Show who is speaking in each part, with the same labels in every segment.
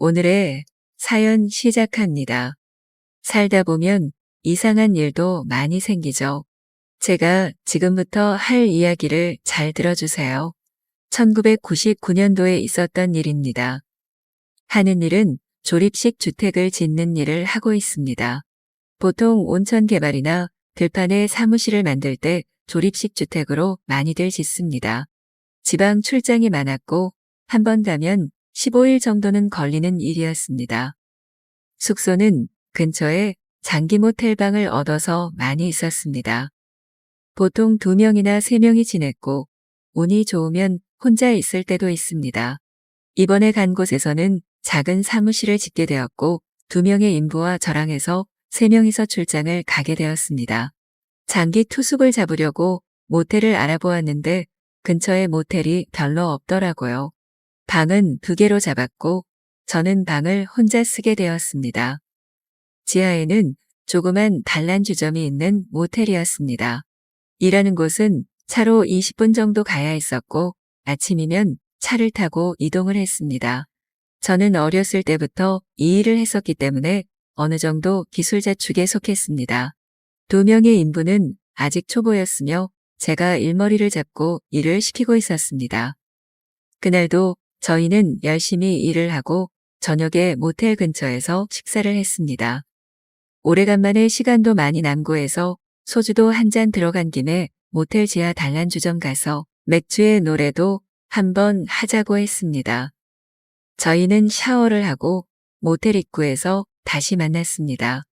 Speaker 1: 오늘의 사연 시작합니다. 살다 보면 이상한 일도 많이 생기죠. 제가 지금부터 할 이야기를 잘 들어주세요. 1999년도에 있었던 일입니다. 하는 일은 조립식 주택을 짓는 일을 하고 있습니다. 보통 온천 개발이나 들판에 사무실을 만들 때 조립식 주택으로 많이들 짓습니다. 지방 출장이 많았고 한 번 가면 15일 정도는 걸리는 일이었습니다. 숙소는 근처에 장기 모텔 방을 얻어서 많이 있었습니다. 보통 2명이나 3명이 지냈고 운이 좋으면 혼자 있을 때도 있습니다. 이번에 간 곳에서는 작은 사무실을 짓게 되었고 2명의 인부와 저랑 해서 3명이서 출장을 가게 되었습니다. 장기 투숙을 잡으려고 모텔을 알아보았는데 근처에 모텔이 별로 없더라고요. 방은 2개로 잡았고 저는 방을 혼자 쓰게 되었습니다. 지하에는 조그만 단란주점이 있는 모텔이었습니다. 일하는 곳은 차로 20분 정도 가야 했었고 아침이면 차를 타고 이동을 했습니다. 저는 어렸을 때부터 이 일을 했었기 때문에 어느 정도 기술자축에 속했습니다. 2명의 인부는 아직 초보였으며 제가 일머리를 잡고 일을 시키고 있었습니다. 그날도 저희는 열심히 일을 하고 저녁에 모텔 근처에서 식사를 했습니다. 오래간만에 시간도 많이 남고 해서 소주도 한 잔 들어간 김에 모텔 지하 단란주점 가서 맥주의 노래도 한번 하자고 했습니다. 저희는 샤워를 하고 모텔 입구에서 다시 만났습니다.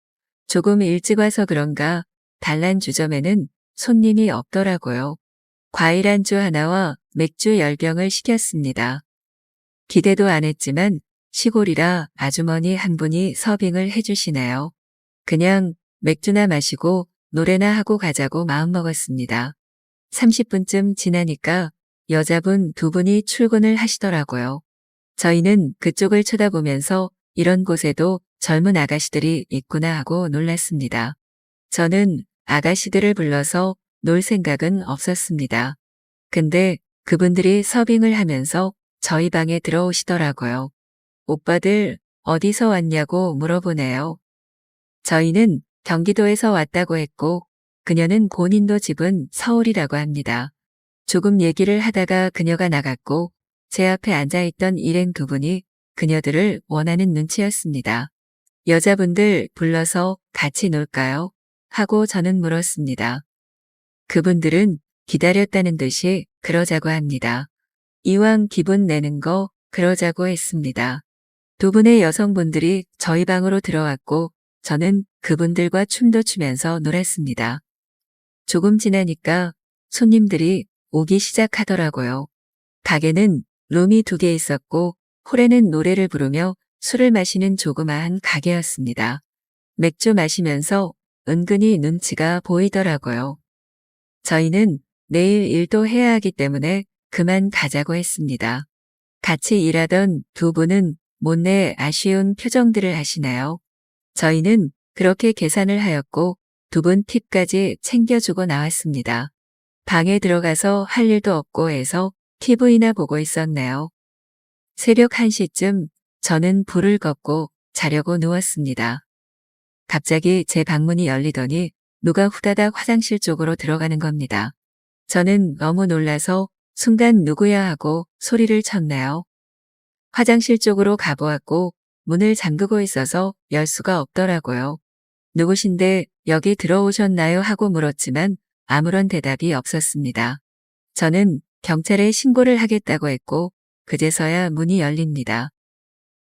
Speaker 1: 조금 일찍 와서 그런가 단란주점에는 손님이 없더라고요. 과일 안주 하나와 맥주 10병을 시켰습니다. 기대도 안 했지만 시골이라 아주머니 한 분이 서빙을 해주시네요. 그냥 맥주나 마시고 노래나 하고 가자고 마음먹었습니다. 30분쯤 지나니까 여자분 2분이 출근을 하시더라고요. 저희는 그쪽을 쳐다보면서 이런 곳에도 젊은 아가씨들이 있구나 하고 놀랐습니다. 저는 아가씨들을 불러서 놀 생각은 없었습니다. 근데 그분들이 서빙을 하면서 저희 방에 들어오시더라고요. 오빠들 어디서 왔냐고 물어보네요. 저희는 경기도에서 왔다고 했고 그녀는 본인도 집은 서울이라고 합니다. 조금 얘기를 하다가 그녀가 나갔고 제 앞에 앉아있던 일행 2분이 그녀들을 원하는 눈치였습니다. 여자분들 불러서 같이 놀까요? 하고 저는 물었습니다. 그분들은 기다렸다는 듯이 그러자고 합니다. 이왕 기분 내는 거 그러자고 했습니다. 2분의 여성분들이 저희 방으로 들어왔고 저는 그분들과 춤도 추면서 놀았습니다. 조금 지나니까 손님들이 오기 시작하더라고요. 가게는 룸이 2개 있었고 홀에는 노래를 부르며 술을 마시는 조그마한 가게였습니다. 맥주 마시면서 은근히 눈치가 보이더라고요. 저희는 내일 일도 해야 하기 때문에 그만 가자고 했습니다. 같이 일하던 2분은 못내 아쉬운 표정들을 하시나요? 저희는 그렇게 계산을 하였고 2분 팁까지 챙겨주고 나왔습니다. 방에 들어가서 할 일도 없고 해서 TV나 보고 있었네요. 새벽 1시쯤 저는 불을 껐고 자려고 누웠습니다. 갑자기 제 방문이 열리더니 누가 후다닥 화장실 쪽으로 들어가는 겁니다. 저는 너무 놀라서 순간 누구야 하고 소리를 쳤네요. 화장실 쪽으로 가보았고 문을 잠그고 있어서 열 수가 없더라고요. 누구신데 여기 들어오셨나요? 하고 물었지만 아무런 대답이 없었습니다. 저는 경찰에 신고를 하겠다고 했고 그제서야 문이 열립니다.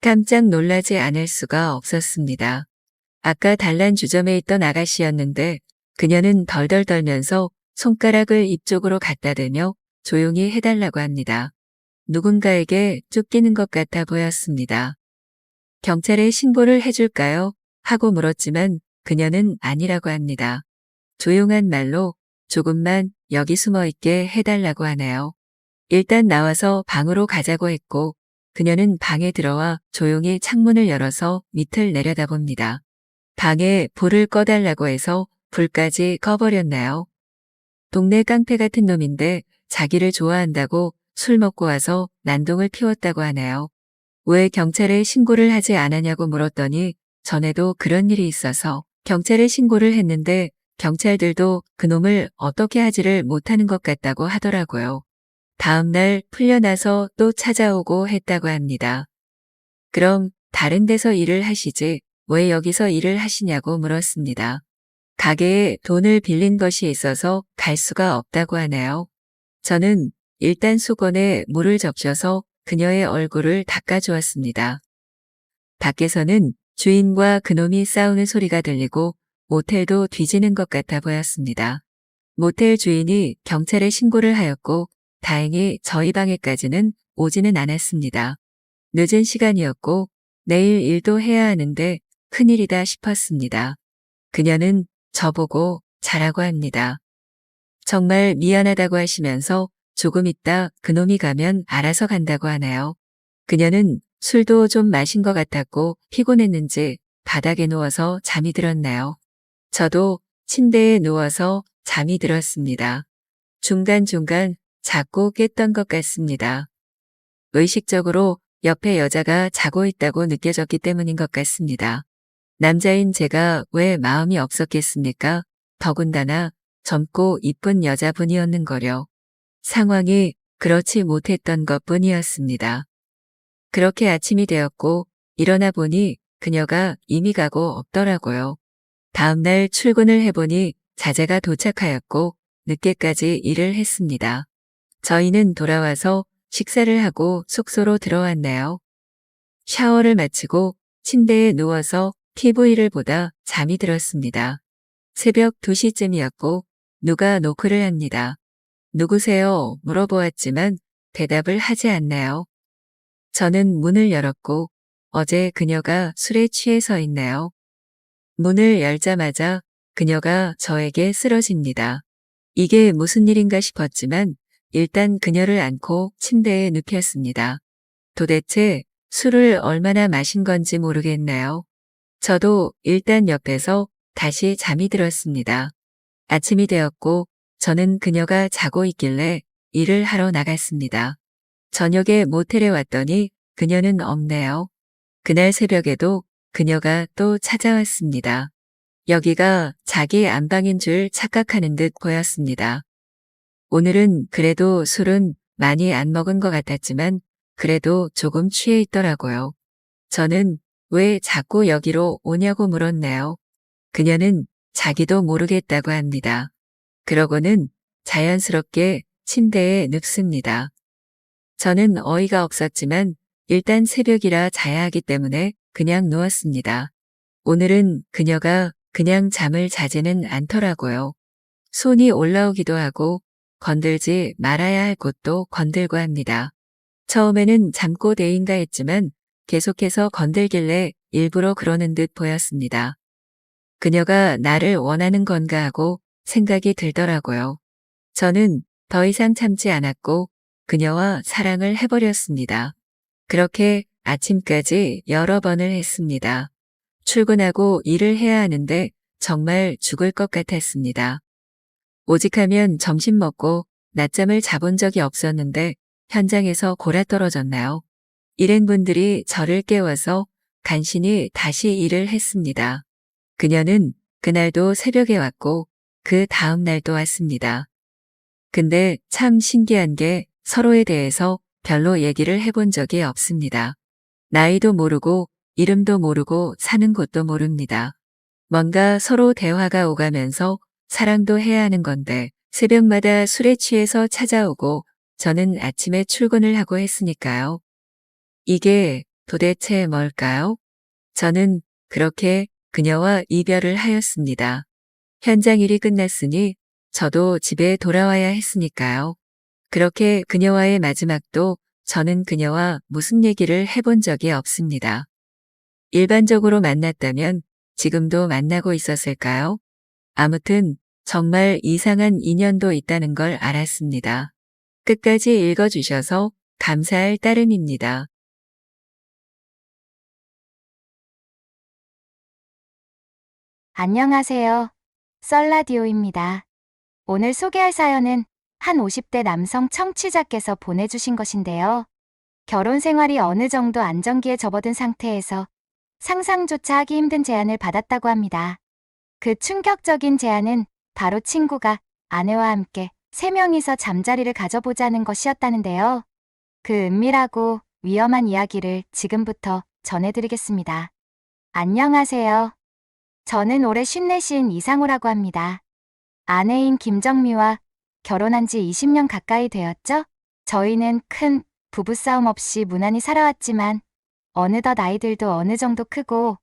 Speaker 1: 깜짝 놀라지 않을 수가 없었습니다. 아까 단란주점에 있던 아가씨였는데 그녀는 덜덜 떨면서 손가락을 입 쪽으로 갖다 대며 조용히 해달라고 합니다. 누군가에게 쫓기는 것 같아 보였습니다. 경찰에 신고를 해줄까요? 하고 물었지만 그녀는 아니라고 합니다. 조용한 말로 조금만 여기 숨어 있게 해달라고 하네요. 일단 나와서 방으로 가자고 했고 그녀는 방에 들어와 조용히 창문을 열어서 밑을 내려다봅니다. 방에 불을 꺼달라고 해서 불까지 꺼버렸나요? 동네 깡패 같은 놈인데 자기를 좋아한다고 술 먹고 와서 난동을 피웠다고 하네요. 왜 경찰에 신고를 하지 않았냐고 물었더니 전에도 그런 일이 있어서 경찰에 신고를 했는데 경찰들도 그놈을 어떻게 하지를 못하는 것 같다고 하더라고요. 다음날 풀려나서 또 찾아오고 했다고 합니다. 그럼 다른 데서 일을 하시지 왜 여기서 일을 하시냐고 물었습니다. 가게에 돈을 빌린 것이 있어서 갈 수가 없다고 하네요. 저는 일단 수건에 물을 적셔서 그녀의 얼굴을 닦아주었습니다. 밖에서는 주인과 그놈이 싸우는 소리가 들리고 모텔도 뒤지는 것 같아 보였습니다. 모텔 주인이 경찰에 신고를 하였고 다행히 저희 방에까지는 오지는 않았습니다. 늦은 시간이었고 내일 일도 해야 하는데 큰일이다 싶었습니다. 그녀는 저보고 자라고 합니다. 정말 미안하다고 하시면서 조금 있다 그놈이 가면 알아서 간다고 하나요? 그녀는 술도 좀 마신 것 같았고 피곤했는지 바닥에 누워서 잠이 들었나요? 저도 침대에 누워서 잠이 들었습니다. 중간중간 자꾸 깼던 것 같습니다. 의식적으로 옆에 여자가 자고 있다고 느껴졌기 때문인 것 같습니다. 남자인 제가 왜 마음이 없었겠습니까? 더군다나 젊고 이쁜 여자분이었는거려. 상황이 그렇지 못했던 것뿐이었습니다. 그렇게 아침이 되었고 일어나 보니 그녀가 이미 가고 없더라고요. 다음날 출근을 해보니 자제가 도착하였고 늦게까지 일을 했습니다. 저희는 돌아와서 식사를 하고 숙소로 들어왔네요. 샤워를 마치고 침대에 누워서 TV를 보다 잠이 들었습니다. 새벽 2시쯤이었고 누가 노크를 합니다. 누구세요? 물어보았지만 대답을 하지 않나요? 저는 문을 열었고 어제 그녀가 술에 취해서 있네요. 문을 열자마자 그녀가 저에게 쓰러집니다. 이게 무슨 일인가 싶었지만 일단 그녀를 안고 침대에 눕혔습니다. 도대체 술을 얼마나 마신 건지 모르겠네요. 저도 일단 옆에서 다시 잠이 들었습니다. 아침이 되었고 저는 그녀가 자고 있길래 일을 하러 나갔습니다. 저녁에 모텔에 왔더니 그녀는 없네요. 그날 새벽에도 그녀가 또 찾아왔습니다. 여기가 자기 안방인 줄 착각하는 듯 보였습니다. 오늘은 그래도 술은 많이 안 먹은 것 같았지만 그래도 조금 취해 있더라고요. 저는 왜 자꾸 여기로 오냐고 물었네요. 그녀는 자기도 모르겠다고 합니다. 그러고는 자연스럽게 침대에 눕습니다. 저는 어이가 없었지만 일단 새벽이라 자야 하기 때문에 그냥 누웠습니다. 오늘은 그녀가 그냥 잠을 자지는 않더라고요. 손이 올라오기도 하고 건들지 말아야 할 곳도 건들고 합니다. 처음에는 잠꼬대인가 했지만 계속해서 건들길래 일부러 그러는 듯 보였습니다. 그녀가 나를 원하는 건가 하고 생각이 들더라고요. 저는 더 이상 참지 않았고 그녀와 사랑을 해버렸습니다. 그렇게 아침까지 여러 번을 했습니다. 출근하고 일을 해야 하는데 정말 죽을 것 같았습니다. 오직하면 점심 먹고 낮잠을 자본 적이 없었는데 현장에서 골아떨어졌나요? 일행분들이 저를 깨워서 간신히 다시 일을 했습니다. 그녀는 그날도 새벽에 왔고 그 다음 날도 왔습니다. 근데 참 신기한 게 서로에 대해서 별로 얘기를 해본 적이 없습니다. 나이도 모르고 이름도 모르고 사는 곳도 모릅니다. 뭔가 서로 대화가 오가면서 사랑도 해야 하는 건데 새벽마다 술에 취해서 찾아오고 저는 아침에 출근을 하고 했으니까요. 이게 도대체 뭘까요? 저는 그렇게 그녀와 이별을 하였습니다. 현장 일이 끝났으니 저도 집에 돌아와야 했으니까요. 그렇게 그녀와의 마지막도 저는 그녀와 무슨 얘기를 해본 적이 없습니다. 일반적으로 만났다면 지금도 만나고 있었을까요? 아무튼 정말 이상한 인연도 있다는 걸 알았습니다. 끝까지 읽어주셔서 감사할 따름입니다.
Speaker 2: 안녕하세요. 썰라디오입니다. 오늘 소개할 사연은 한 50대 남성 청취자께서 보내주신 것인데요. 결혼 생활이 어느 정도 안정기에 접어든 상태에서 상상조차 하기 힘든 제안을 받았다고 합니다. 그 충격적인 제안은 바로 친구가 아내와 함께 3명이서 잠자리를 가져보자는 것이었다는데요. 그 은밀하고 위험한 이야기를 지금부터 전해드리겠습니다. 안녕하세요. 저는 올해 54인 이상호라고 합니다. 아내인 김정미와 결혼한 지 20년 가까이 되었죠? 저희는 큰 부부싸움 없이 무난히 살아왔지만 어느덧 아이들도 어느 정도 크고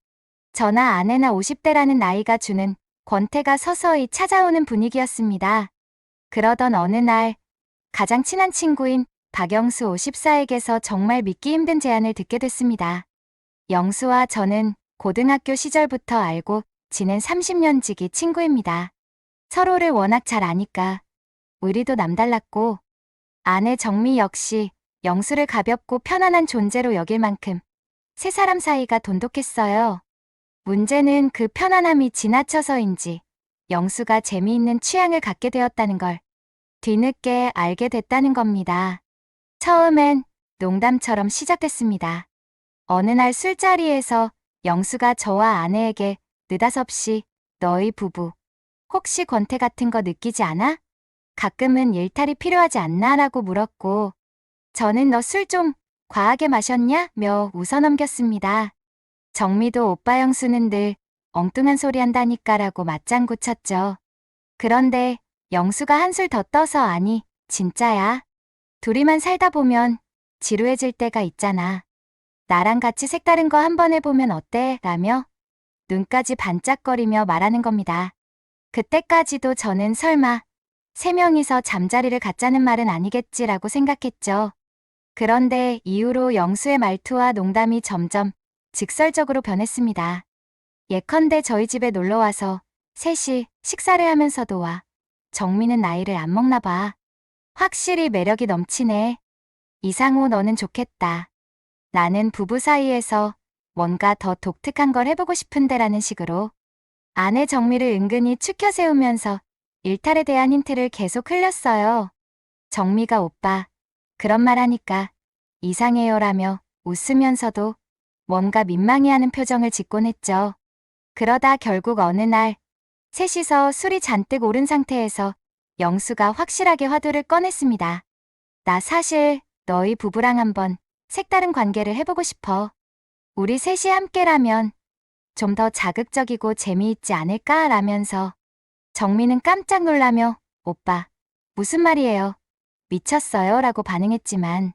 Speaker 2: 저나 아내나 50대라는 나이가 주는 권태가 서서히 찾아오는 분위기였습니다. 그러던 어느 날 가장 친한 친구인 박영수 54에게서 정말 믿기 힘든 제안을 듣게 됐습니다. 영수와 저는 고등학교 시절부터 알고 지낸 30년 지기 친구입니다. 서로를 워낙 잘 아니까 의리도 남달랐고 아내 정미 역시 영수를 가볍고 편안한 존재로 여길 만큼 세 사람 사이가 돈독했어요. 문제는 그 편안함이 지나쳐서인지 영수가 재미있는 취향을 갖게 되었다는 걸 뒤늦게 알게 됐다는 겁니다. 처음엔 농담처럼 시작됐습니다. 어느 날 술자리에서 영수가 저와 아내에게 느닷없이 너희 부부 혹시 권태 같은 거 느끼지 않아? 가끔은 일탈이 필요하지 않나? 라고 물었고 저는 너 술 좀 과하게 마셨냐? 며 웃어넘겼습니다. 정미도 오빠 영수는 늘 엉뚱한 소리 한다니까 라고 맞장구 쳤죠. 그런데 영수가 한술 더 떠서 아니 진짜야. 둘이만 살다 보면 지루해질 때가 있잖아. 나랑 같이 색다른 거 한번 해보면 어때? 라며 눈까지 반짝거리며 말하는 겁니다. 그때까지도 저는 설마 3명이서 잠자리를 갖자는 말은 아니겠지라고 생각했죠. 그런데 이후로 영수의 말투와 농담이 점점 직설적으로 변했습니다. 예컨대 저희 집에 놀러와서 셋이 식사를 하면서도 와. 정미는 나이를 안 먹나 봐. 확실히 매력이 넘치네. 이상호 너는 좋겠다. 나는 부부 사이에서 뭔가 더 독특한 걸 해보고 싶은데라는 식으로 아내 정미를 은근히 추켜 세우면서 일탈에 대한 힌트를 계속 흘렸어요. 정미가 오빠 그런 말 하니까 이상해요라며 웃으면서도 뭔가 민망해하는 표정을 짓곤 했죠. 그러다 결국 어느 날 셋이서 술이 잔뜩 오른 상태에서 영수가 확실하게 화두를 꺼냈습니다. 나 사실 너희 부부랑 한번 색다른 관계를 해보고 싶어. 우리 셋이 함께라면 좀 더 자극적이고 재미있지 않을까? 라면서 정미는 깜짝 놀라며 오빠 무슨 말이에요? 미쳤어요? 라고 반응했지만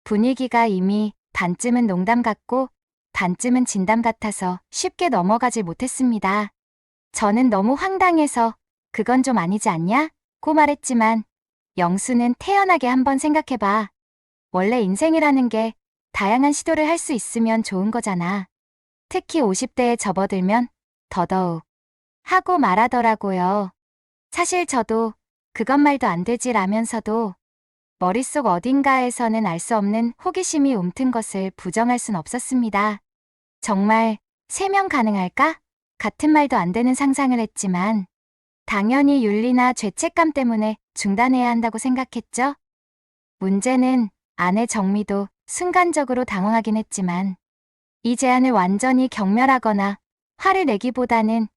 Speaker 2: 분위기가 이미 반쯤은 농담 같고 반쯤은 진담 같아서 쉽게 넘어가질 못했습니다. 저는 너무 황당해서 그건 좀 아니지 않냐? 고 말했지만 영수는 태연하게 한번 생각해봐. 원래 인생이라는 게 다양한 시도를 할 수 있으면 좋은 거잖아. 특히 50대에 접어들면 더더욱 하고 말하더라고요. 사실 저도 그것 말도 안 되지라면서도 머릿속 어딘가에서는 알 수 없는 호기심이 움튼 것을 부정할 순 없었습니다. 정말 3명 가능할까? 같은 말도 안 되는 상상을 했지만 당연히 윤리나 죄책감 때문에 중단해야 한다고 생각했죠. 문제는 아내 정미도 순간적으로 당황하긴 했지만 이 제안을 완전히 경멸하거나 화를 내기보다는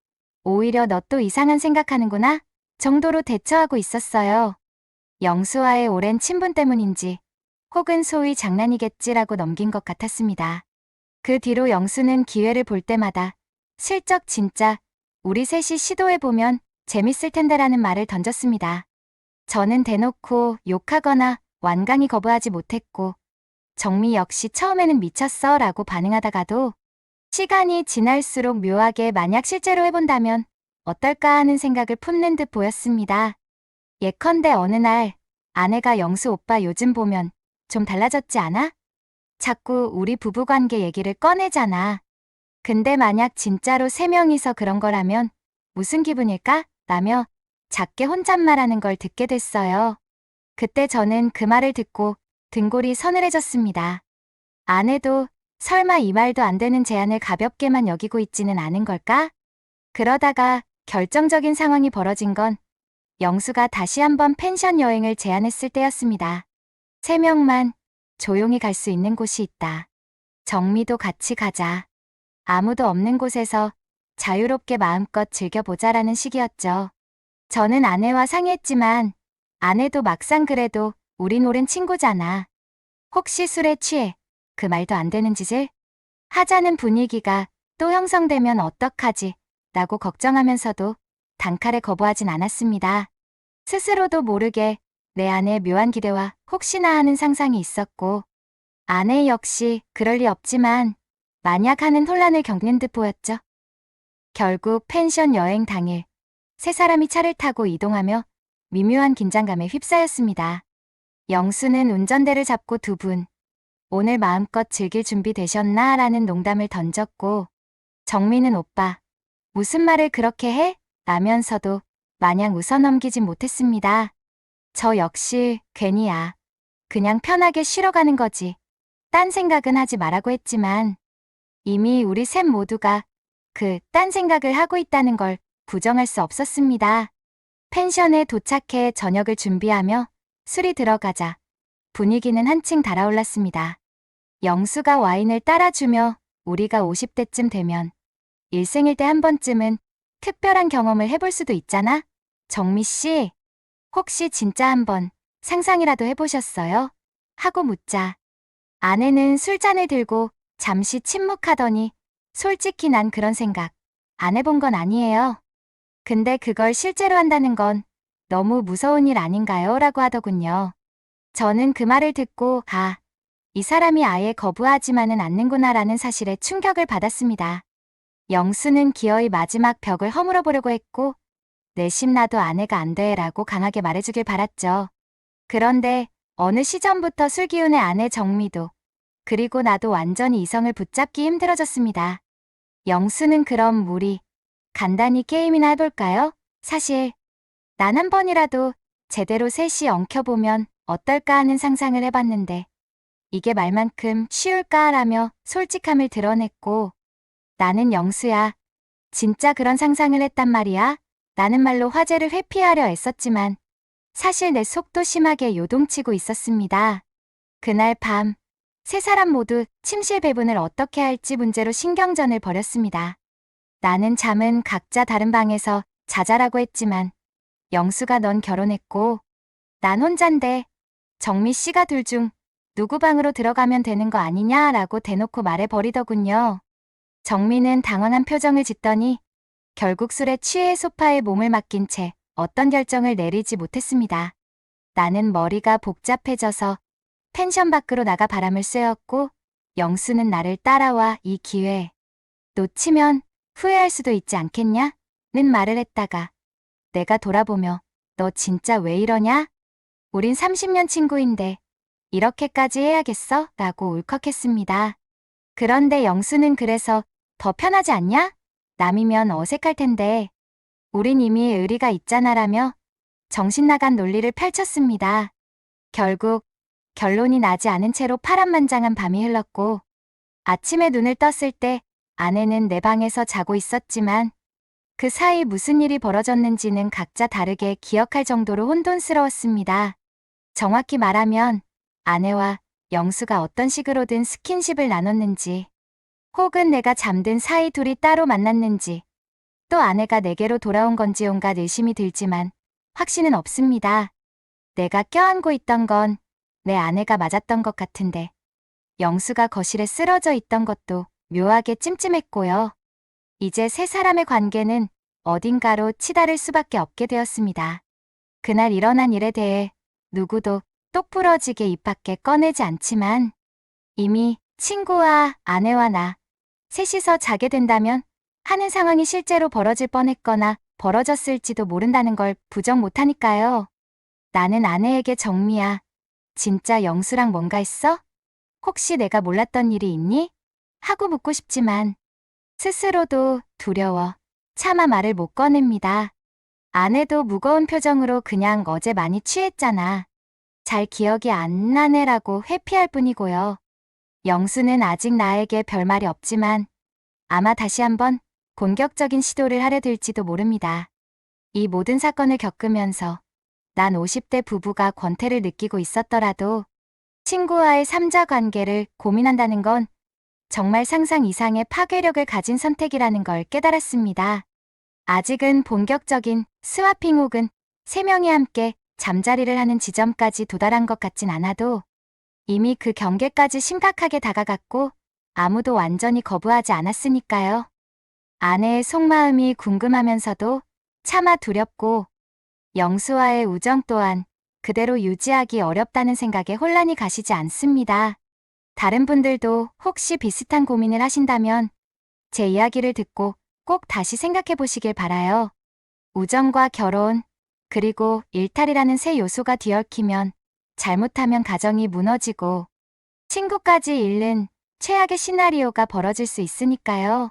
Speaker 2: 오히려 너 또 이상한 생각하는구나 정도로 대처하고 있었어요. 영수와의 오랜 친분 때문인지 혹은 소위 장난이겠지라고 넘긴 것 같았습니다. 그 뒤로 영수는 기회를 볼 때마다 슬쩍 진짜 우리 셋이 시도해보면 재밌을 텐데라는 말을 던졌습니다. 저는 대놓고 욕하거나 완강히 거부하지 못했고 정미 역시 처음에는 미쳤어 라고 반응하다가도 시간이 지날수록 묘하게 만약 실제로 해본다면 어떨까 하는 생각을 품는 듯 보였습니다. 예컨대 어느 날 아내가 영수 오빠 요즘 보면 좀 달라졌지 않아? 자꾸 우리 부부관계 얘기를 꺼내잖아. 근데 만약 진짜로 3명이서 그런 거라면 무슨 기분일까? 라며 작게 혼잣말하는 걸 듣게 됐어요. 그때 저는 그 말을 듣고 등골이 서늘해졌습니다. 아내도 설마 이 말도 안 되는 제안을 가볍게만 여기고 있지는 않은 걸까? 그러다가 결정적인 상황이 벌어진 건 영수가 다시 한번 펜션 여행을 제안했을 때였습니다. 3명만 조용히 갈 수 있는 곳이 있다. 정미도 같이 가자. 아무도 없는 곳에서 자유롭게 마음껏 즐겨보자라는 식이었죠. 저는 아내와 상의했지만 아내도 막상 그래도 우린 오랜 친구잖아. 혹시 술에 취해 그 말도 안 되는 짓을 하자는 분위기가 또 형성되면 어떡하지? 라고 걱정하면서도 단칼에 거부하진 않았습니다. 스스로도 모르게 내 안에 묘한 기대와 혹시나 하는 상상이 있었고 아내 역시 그럴 리 없지만 만약 하는 혼란을 겪는 듯 보였죠. 결국 펜션 여행 당일 세 사람이 차를 타고 이동하며 미묘한 긴장감에 휩싸였습니다. 영수는 운전대를 잡고 두 분, 오늘 마음껏 즐길 준비 되셨나? 라는 농담을 던졌고 정미는 오빠, 무슨 말을 그렇게 해? 라면서도 마냥 웃어넘기진 못했습니다. 저 역시 괜히야. 그냥 편하게 쉬러 가는 거지. 딴 생각은 하지 말라고 했지만 이미 우리 셋 모두가 딴 생각을 하고 있다는 걸 부정할 수 없었습니다. 펜션에 도착해 저녁을 준비하며 술이 들어가자 분위기는 한층 달아올랐습니다. 영수가 와인을 따라주며 우리가 50대쯤 되면 일생일 때 한 번쯤은 특별한 경험을 해볼 수도 있잖아? 정미 씨, 혹시 진짜 한번 상상이라도 해보셨어요? 하고 묻자. 아내는 술잔을 들고 잠시 침묵하더니 솔직히 난 그런 생각 안 해본 건 아니에요. 근데 그걸 실제로 한다는 건 너무 무서운 일 아닌가요? 라고 하더군요. 저는 그 말을 듣고 이 사람이 아예 거부하지만은 않는구나 라는 사실에 충격을 받았습니다. 영수는 기어이 마지막 벽을 허물어 보려고 했고 내심 나도 아내가 안 돼 라고 강하게 말해주길 바랐죠. 그런데 어느 시점부터 술기운의 아내 정미도 그리고 나도 완전히 이성을 붙잡기 힘들어졌습니다. 영수는 그럼 우리 간단히 게임이나 해볼까요? 사실 난 한 번이라도 제대로 셋이 엉켜보면 어떨까 하는 상상을 해봤는데 이게 말만큼 쉬울까라며 솔직함을 드러냈고 나는 영수야. 진짜 그런 상상을 했단 말이야. 라는 말로 화제를 회피하려 애썼지만 사실 내 속도 심하게 요동치고 있었습니다. 그날 밤 세 사람 모두 침실 배분을 어떻게 할지 문제로 신경전을 벌였습니다. 나는 잠은 각자 다른 방에서 자자라고 했지만 영수가 넌 결혼했고 난 혼잔데 정미 씨가 둘 중 누구 방으로 들어가면 되는 거 아니냐라고 대놓고 말해버리더군요. 정미는 당황한 표정을 짓더니 결국 술에 취해 소파에 몸을 맡긴 채 어떤 결정을 내리지 못했습니다. 나는 머리가 복잡해져서 펜션 밖으로 나가 바람을 쐬었고 영수는 나를 따라와 이 기회 놓치면 후회할 수도 있지 않겠냐? 는 말을 했다가 내가 돌아보며 너 진짜 왜 이러냐? 우린 30년 친구인데 이렇게까지 해야겠어? 라고 울컥했습니다. 그런데 영수는 그래서 더 편하지 않냐? 남이면 어색할 텐데 우린 이미 의리가 있잖아라며 정신 나간 논리를 펼쳤습니다. 결국 결론이 나지 않은 채로 파란만장한 밤이 흘렀고 아침에 눈을 떴을 때 아내는 내 방에서 자고 있었지만 그 사이 무슨 일이 벌어졌는지는 각자 다르게 기억할 정도로 혼돈스러웠습니다. 정확히 말하면 아내와 영수가 어떤 식으로든 스킨십을 나눴는지 혹은 내가 잠든 사이 둘이 따로 만났는지 또 아내가 내게로 돌아온 건지 온갖 의심이 들지만 확신은 없습니다. 내가 껴안고 있던 건 내 아내가 맞았던 것 같은데 영수가 거실에 쓰러져 있던 것도 묘하게 찜찜했고요. 이제 세 사람의 관계는 어딘가로 치달을 수밖에 없게 되었습니다. 그날 일어난 일에 대해 누구도 똑부러지게 입 밖에 꺼내지 않지만 이미 친구와 아내와 나 셋이서 자게 된다면 하는 상황이 실제로 벌어질 뻔했거나 벌어졌을지도 모른다는 걸 부정 못하니까요. 나는 아내에게 정미야. 진짜 영수랑 뭔가 했어? 혹시 내가 몰랐던 일이 있니? 하고 묻고 싶지만 스스로도 두려워 차마 말을 못 꺼냅니다. 아내도 무거운 표정으로 그냥 어제 많이 취했잖아. 잘 기억이 안 나네라고 회피할 뿐이고요. 영수는 아직 나에게 별말이 없지만 아마 다시 한번 공격적인 시도를 하려 들지도 모릅니다. 이 모든 사건을 겪으면서 난 50대 부부가 권태를 느끼고 있었더라도 친구와의 삼자 관계를 고민한다는 건 정말 상상 이상의 파괴력을 가진 선택이라는 걸 깨달았습니다. 아직은 본격적인 스와핑 혹은 세 명이 함께 잠자리를 하는 지점까지 도달한 것 같진 않아도 이미 그 경계까지 심각하게 다가갔고 아무도 완전히 거부하지 않았으니까요. 아내의 속마음이 궁금하면서도 차마 두렵고 영수와의 우정 또한 그대로 유지하기 어렵다는 생각에 혼란이 가시지 않습니다. 다른 분들도 혹시 비슷한 고민을 하신다면 제 이야기를 듣고 꼭 다시 생각해 보시길 바라요. 우정과 결혼, 그리고 일탈이라는 세 요소가 뒤얽히면 잘못하면 가정이 무너지고 친구까지 잃는 최악의 시나리오가 벌어질 수 있으니까요.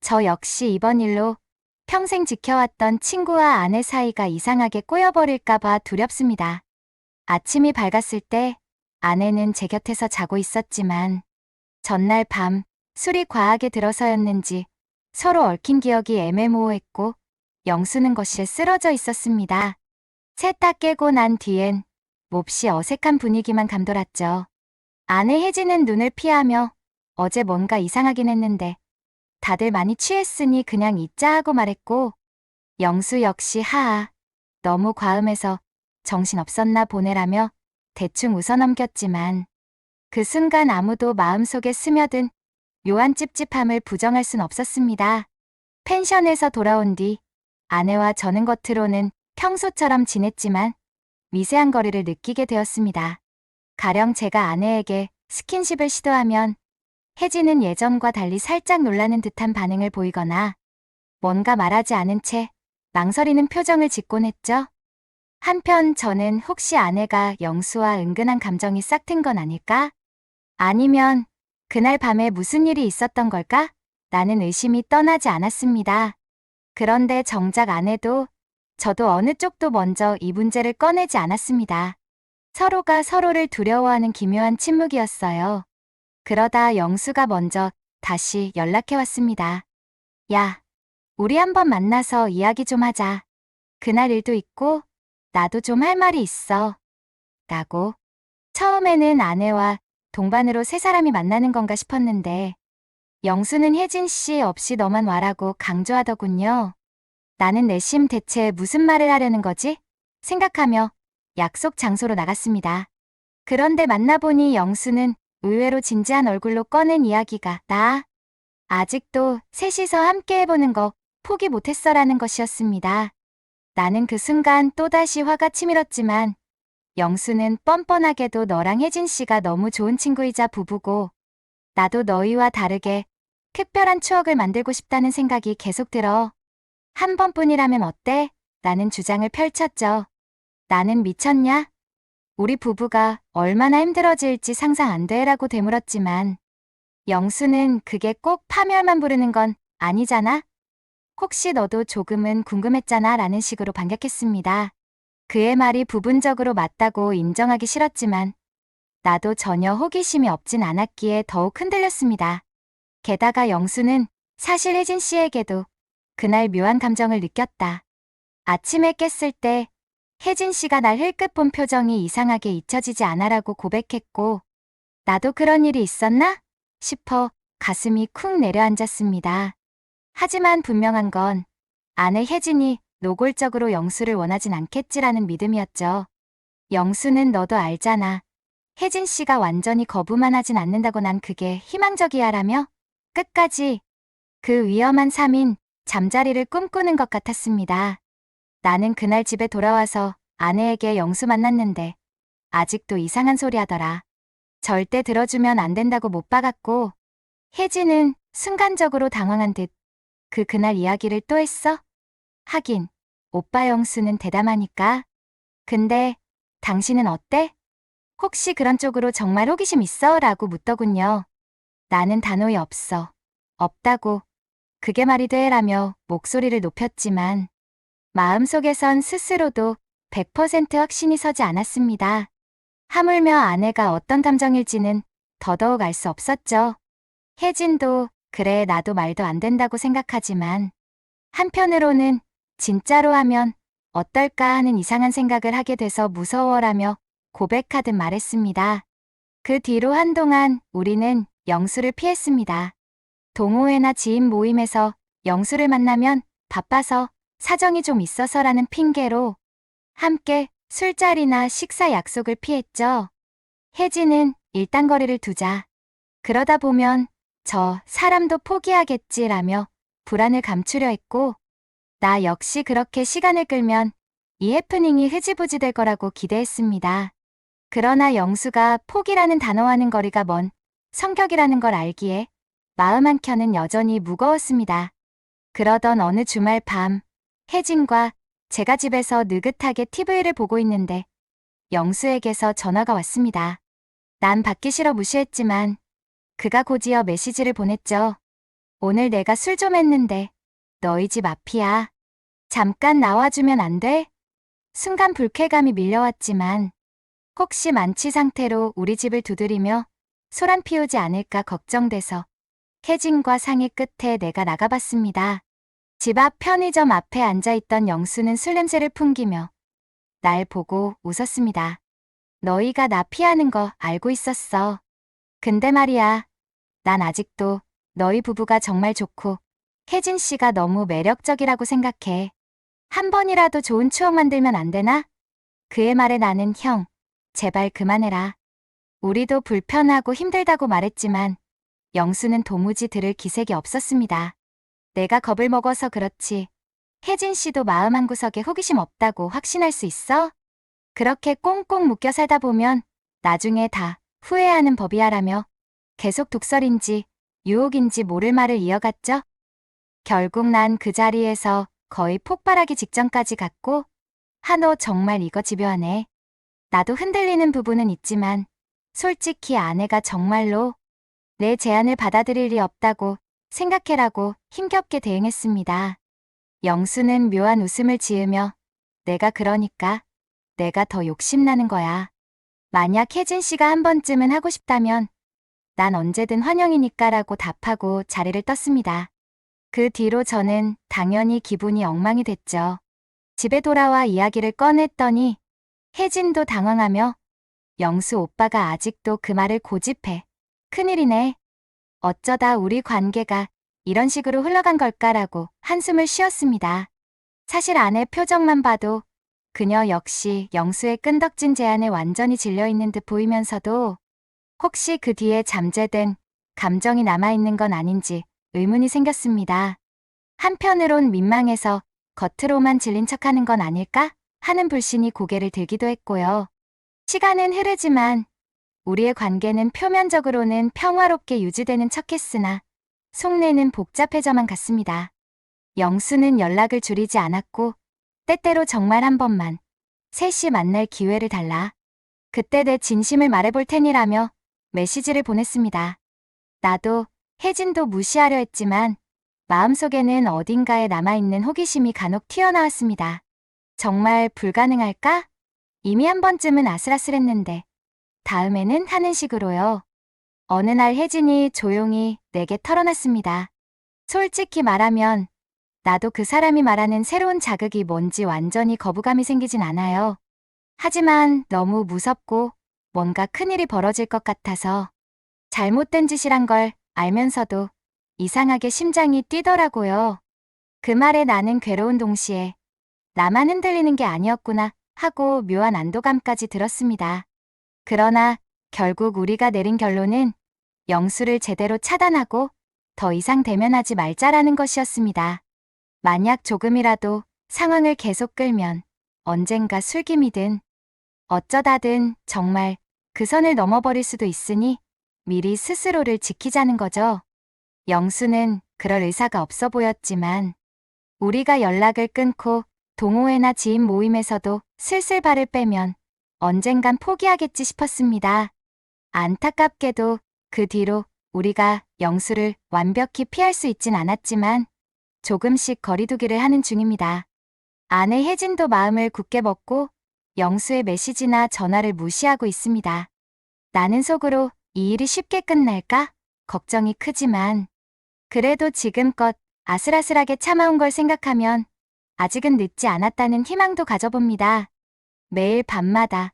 Speaker 2: 저 역시 이번 일로 평생 지켜왔던 친구와 아내 사이가 이상하게 꼬여버릴까봐 두렵습니다. 아침이 밝았을 때 아내는 제 곁에서 자고 있었지만 전날 밤 술이 과하게 들어서였는지 서로 얽힌 기억이 애매모호했고 영수는 거실에 쓰러져 있었습니다. 셋 다 깨고 난 뒤엔 몹시 어색한 분위기만 감돌았죠. 아내 혜진은 눈을 피하며 어제 뭔가 이상하긴 했는데 다들 많이 취했으니 그냥 잊자 하고 말했고 영수 역시 하하 너무 과음해서 정신없었나 보네라며 대충 웃어넘겼지만 그 순간 아무도 마음속에 스며든 묘한 찝찝함을 부정할 순 없었습니다. 펜션에서 돌아온 뒤 아내와 저는 겉으로는 평소처럼 지냈지만 미세한 거리를 느끼게 되었습니다. 가령 제가 아내에게 스킨십을 시도하면 혜진은 예전과 달리 살짝 놀라는 듯한 반응을 보이거나 뭔가 말하지 않은 채 망설이는 표정을 짓곤 했죠. 한편 저는 혹시 아내가 영수와 은근한 감정이 싹튼 건 아닐까? 아니면 그날 밤에 무슨 일이 있었던 걸까? 라는 의심이 떠나지 않았습니다. 그런데 정작 아내도 저도 어느 쪽도 먼저 이 문제를 꺼내지 않았습니다. 서로가 서로를 두려워하는 기묘한 침묵이었어요. 그러다 영수가 먼저 다시 연락해왔습니다. 야, 우리 한번 만나서 이야기 좀 하자. 그날 일도 있고 나도 좀 할 말이 있어. 라고. 처음에는 아내와 동반으로 세 사람이 만나는 건가 싶었는데 영수는 혜진 씨 없이 너만 와라고 강조하더군요. 나는 내심 대체 무슨 말을 하려는 거지? 생각하며 약속 장소로 나갔습니다. 그런데 만나보니 영수는 의외로 진지한 얼굴로 꺼낸 이야기가 나 아직도 셋이서 함께 해보는 거 포기 못했어라는 것이었습니다. 나는 그 순간 또다시 화가 치밀었지만 영수는 뻔뻔하게도 너랑 혜진 씨가 너무 좋은 친구이자 부부고 나도 너희와 다르게 특별한 추억을 만들고 싶다는 생각이 계속 들어. 한 번뿐이라면 어때? 라는 주장을 펼쳤죠. 나는 미쳤냐? 우리 부부가 얼마나 힘들어질지 상상 안 돼라고 되물었지만 영수는 그게 꼭 파멸만 부르는 건 아니잖아? 혹시 너도 조금은 궁금했잖아 라는 식으로 반격했습니다. 그의 말이 부분적으로 맞다고 인정하기 싫었지만 나도 전혀 호기심이 없진 않았기에 더욱 흔들렸습니다. 게다가 영수는 사실 혜진 씨에게도 그날 묘한 감정을 느꼈다. 아침에 깼을 때 혜진 씨가 날 흘끗 본 표정이 이상하게 잊혀지지 않아라고 고백했고 나도 그런 일이 있었나? 싶어 가슴이 쿵 내려앉았습니다. 하지만 분명한 건 아내 혜진이 노골적으로 영수를 원하진 않겠지라는 믿음이었죠. 영수는 너도 알잖아. 혜진 씨가 완전히 거부만 하진 않는다고 난 그게 희망적이야라며 끝까지 그 위험한 삶인 잠자리를 꿈꾸는 것 같았습니다. 나는 그날 집에 돌아와서 아내에게 영수 만났는데 아직도 이상한 소리 하더라. 절대 들어주면 안 된다고 못 박았고 혜진은 순간적으로 당황한 듯 그날 이야기를 또 했어? 하긴 오빠 영수는 대담하니까. 근데 당신은 어때? 혹시 그런 쪽으로 정말 호기심 있어? 라고 묻더군요. 나는 단호히 없어. 없다고. 그게 말이 돼라며 목소리를 높였지만 마음속에선 스스로도 100% 확신이 서지 않았습니다. 하물며 아내가 어떤 감정일지는 더더욱 알 수 없었죠. 혜진도 그래 나도 말도 안 된다고 생각하지만 한편으로는 진짜로 하면 어떨까 하는 이상한 생각을 하게 돼서 무서워라며 고백하듯 말했습니다. 그 뒤로 한동안 우리는 영수를 피했습니다. 동호회나 지인 모임에서 영수를 만나면 바빠서 사정이 좀 있어서라는 핑계로 함께 술자리나 식사 약속을 피했죠. 혜진은 일단 거리를 두자. 그러다 보면 저 사람도 포기하겠지라며 불안을 감추려 했고, 나 역시 그렇게 시간을 끌면 이 해프닝이 흐지부지 될 거라고 기대했습니다. 그러나 영수가 포기라는 단어와는 거리가 먼 성격이라는 걸 알기에 마음 한켠은 여전히 무거웠습니다. 그러던 어느 주말 밤, 혜진과 제가 집에서 느긋하게 TV를 보고 있는데 영수에게서 전화가 왔습니다. 난 받기 싫어 무시했지만 그가 곧이어 메시지를 보냈죠. 오늘 내가 술 좀 했는데 너희 집 앞이야. 잠깐 나와주면 안 돼? 순간 불쾌감이 밀려왔지만 혹시 만취 상태로 우리 집을 두드리며 소란 피우지 않을까 걱정돼서 혜진과 상의 끝에 내가 나가봤습니다. 집 앞 편의점 앞에 앉아있던 영수는 술 냄새를 풍기며 날 보고 웃었습니다. 너희가 나 피하는 거 알고 있었어. 근데 말이야, 난 아직도 너희 부부가 정말 좋고 혜진 씨가 너무 매력적이라고 생각해. 한 번이라도 좋은 추억 만들면 안 되나? 그의 말에 나는 형, 제발 그만해라. 우리도 불편하고 힘들다고 말했지만 영수는 도무지 들을 기색이 없었습니다. 내가 겁을 먹어서 그렇지. 혜진 씨도 마음 한구석에 호기심 없다고 확신할 수 있어? 그렇게 꽁꽁 묶여 살다 보면 나중에 다 후회하는 법이야라며 계속 독설인지 유혹인지 모를 말을 이어갔죠. 결국 난 그 자리에서 거의 폭발하기 직전까지 갔고, 한호 정말 이거 집요하네. 나도 흔들리는 부분은 있지만 솔직히 아내가 정말로 내 제안을 받아들일 리 없다고 생각해라고 힘겹게 대응했습니다. 영수는 묘한 웃음을 지으며 내가 그러니까 내가 더 욕심나는 거야. 만약 혜진 씨가 한 번쯤은 하고 싶다면 난 언제든 환영이니까라고 답하고 자리를 떴습니다. 그 뒤로 저는 당연히 기분이 엉망이 됐죠. 집에 돌아와 이야기를 꺼냈더니 혜진도 당황하며 영수 오빠가 아직도 그 말을 고집해. 큰일이네. 어쩌다 우리 관계가 이런 식으로 흘러간 걸까라고 한숨을 쉬었습니다. 사실 아내 표정만 봐도 그녀 역시 영수의 끈덕진 제안에 완전히 질려있는 듯 보이면서도 혹시 그 뒤에 잠재된 감정이 남아있는 건 아닌지 의문이 생겼습니다. 한편으론 민망해서 겉으로만 질린 척하는 건 아닐까 하는 불신이 고개를 들기도 했고요. 시간은 흐르지만 우리의 관계는 표면적으로는 평화롭게 유지되는 척했으나 속내는 복잡해져만 갔습니다. 영수는 연락을 줄이지 않았고 때때로 정말 한 번만 셋이 만날 기회를 달라. 그때 내 진심을 말해볼 테니라며 메시지를 보냈습니다. 나도 혜진도 무시하려 했지만 마음속에는 어딘가에 남아있는 호기심이 간혹 튀어나왔습니다. 정말 불가능할까? 이미 한 번쯤은 아슬아슬했는데 다음에는 하는 식으로요. 어느 날 혜진이 조용히 내게 털어놨습니다. 솔직히 말하면 나도 그 사람이 말하는 새로운 자극이 뭔지 완전히 거부감이 생기진 않아요. 하지만 너무 무섭고 뭔가 큰일이 벌어질 것 같아서 잘못된 짓이란 걸 알면서도 이상하게 심장이 뛰더라고요. 그 말에 나는 괴로운 동시에 나만 흔들리는 게 아니었구나 하고 묘한 안도감까지 들었습니다. 그러나 결국 우리가 내린 결론은 영수를 제대로 차단하고 더 이상 대면하지 말자라는 것이었습니다. 만약 조금이라도 상황을 계속 끌면 언젠가 술김이든 어쩌다든 정말 그 선을 넘어버릴 수도 있으니 미리 스스로를 지키자는 거죠. 영수는 그럴 의사가 없어 보였지만 우리가 연락을 끊고 동호회나 지인 모임에서도 슬슬 발을 빼면 언젠간 포기하겠지 싶었습니다. 안타깝게도 그 뒤로 우리가 영수를 완벽히 피할 수 있진 않았지만 조금씩 거리두기를 하는 중입니다. 아내 혜진도 마음을 굳게 먹고 영수의 메시지나 전화를 무시하고 있습니다. 나는 속으로 이 일이 쉽게 끝날까? 걱정이 크지만 그래도 지금껏 아슬아슬하게 참아온 걸 생각하면 아직은 늦지 않았다는 희망도 가져봅니다. 매일 밤마다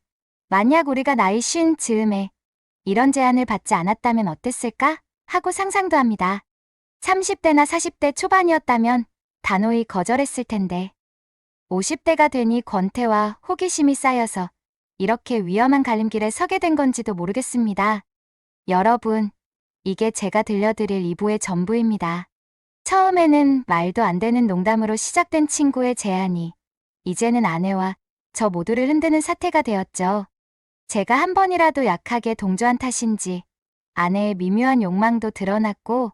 Speaker 2: 만약 우리가 나이 쉰 즈음에 이런 제안을 받지 않았다면 어땠을까? 하고 상상도 합니다. 30대나 40대 초반이었다면 단호히 거절했을 텐데 50대가 되니 권태와 호기심이 쌓여서 이렇게 위험한 갈림길에 서게 된 건지도 모르겠습니다. 여러분, 이게 제가 들려드릴 2부의 전부입니다. 처음에는 말도 안 되는 농담으로 시작된 친구의 제안이 이제는 아내와 저 모두를 흔드는 사태가 되었죠. 제가 한 번이라도 약하게 동조한 탓인지 아내의 미묘한 욕망도 드러났고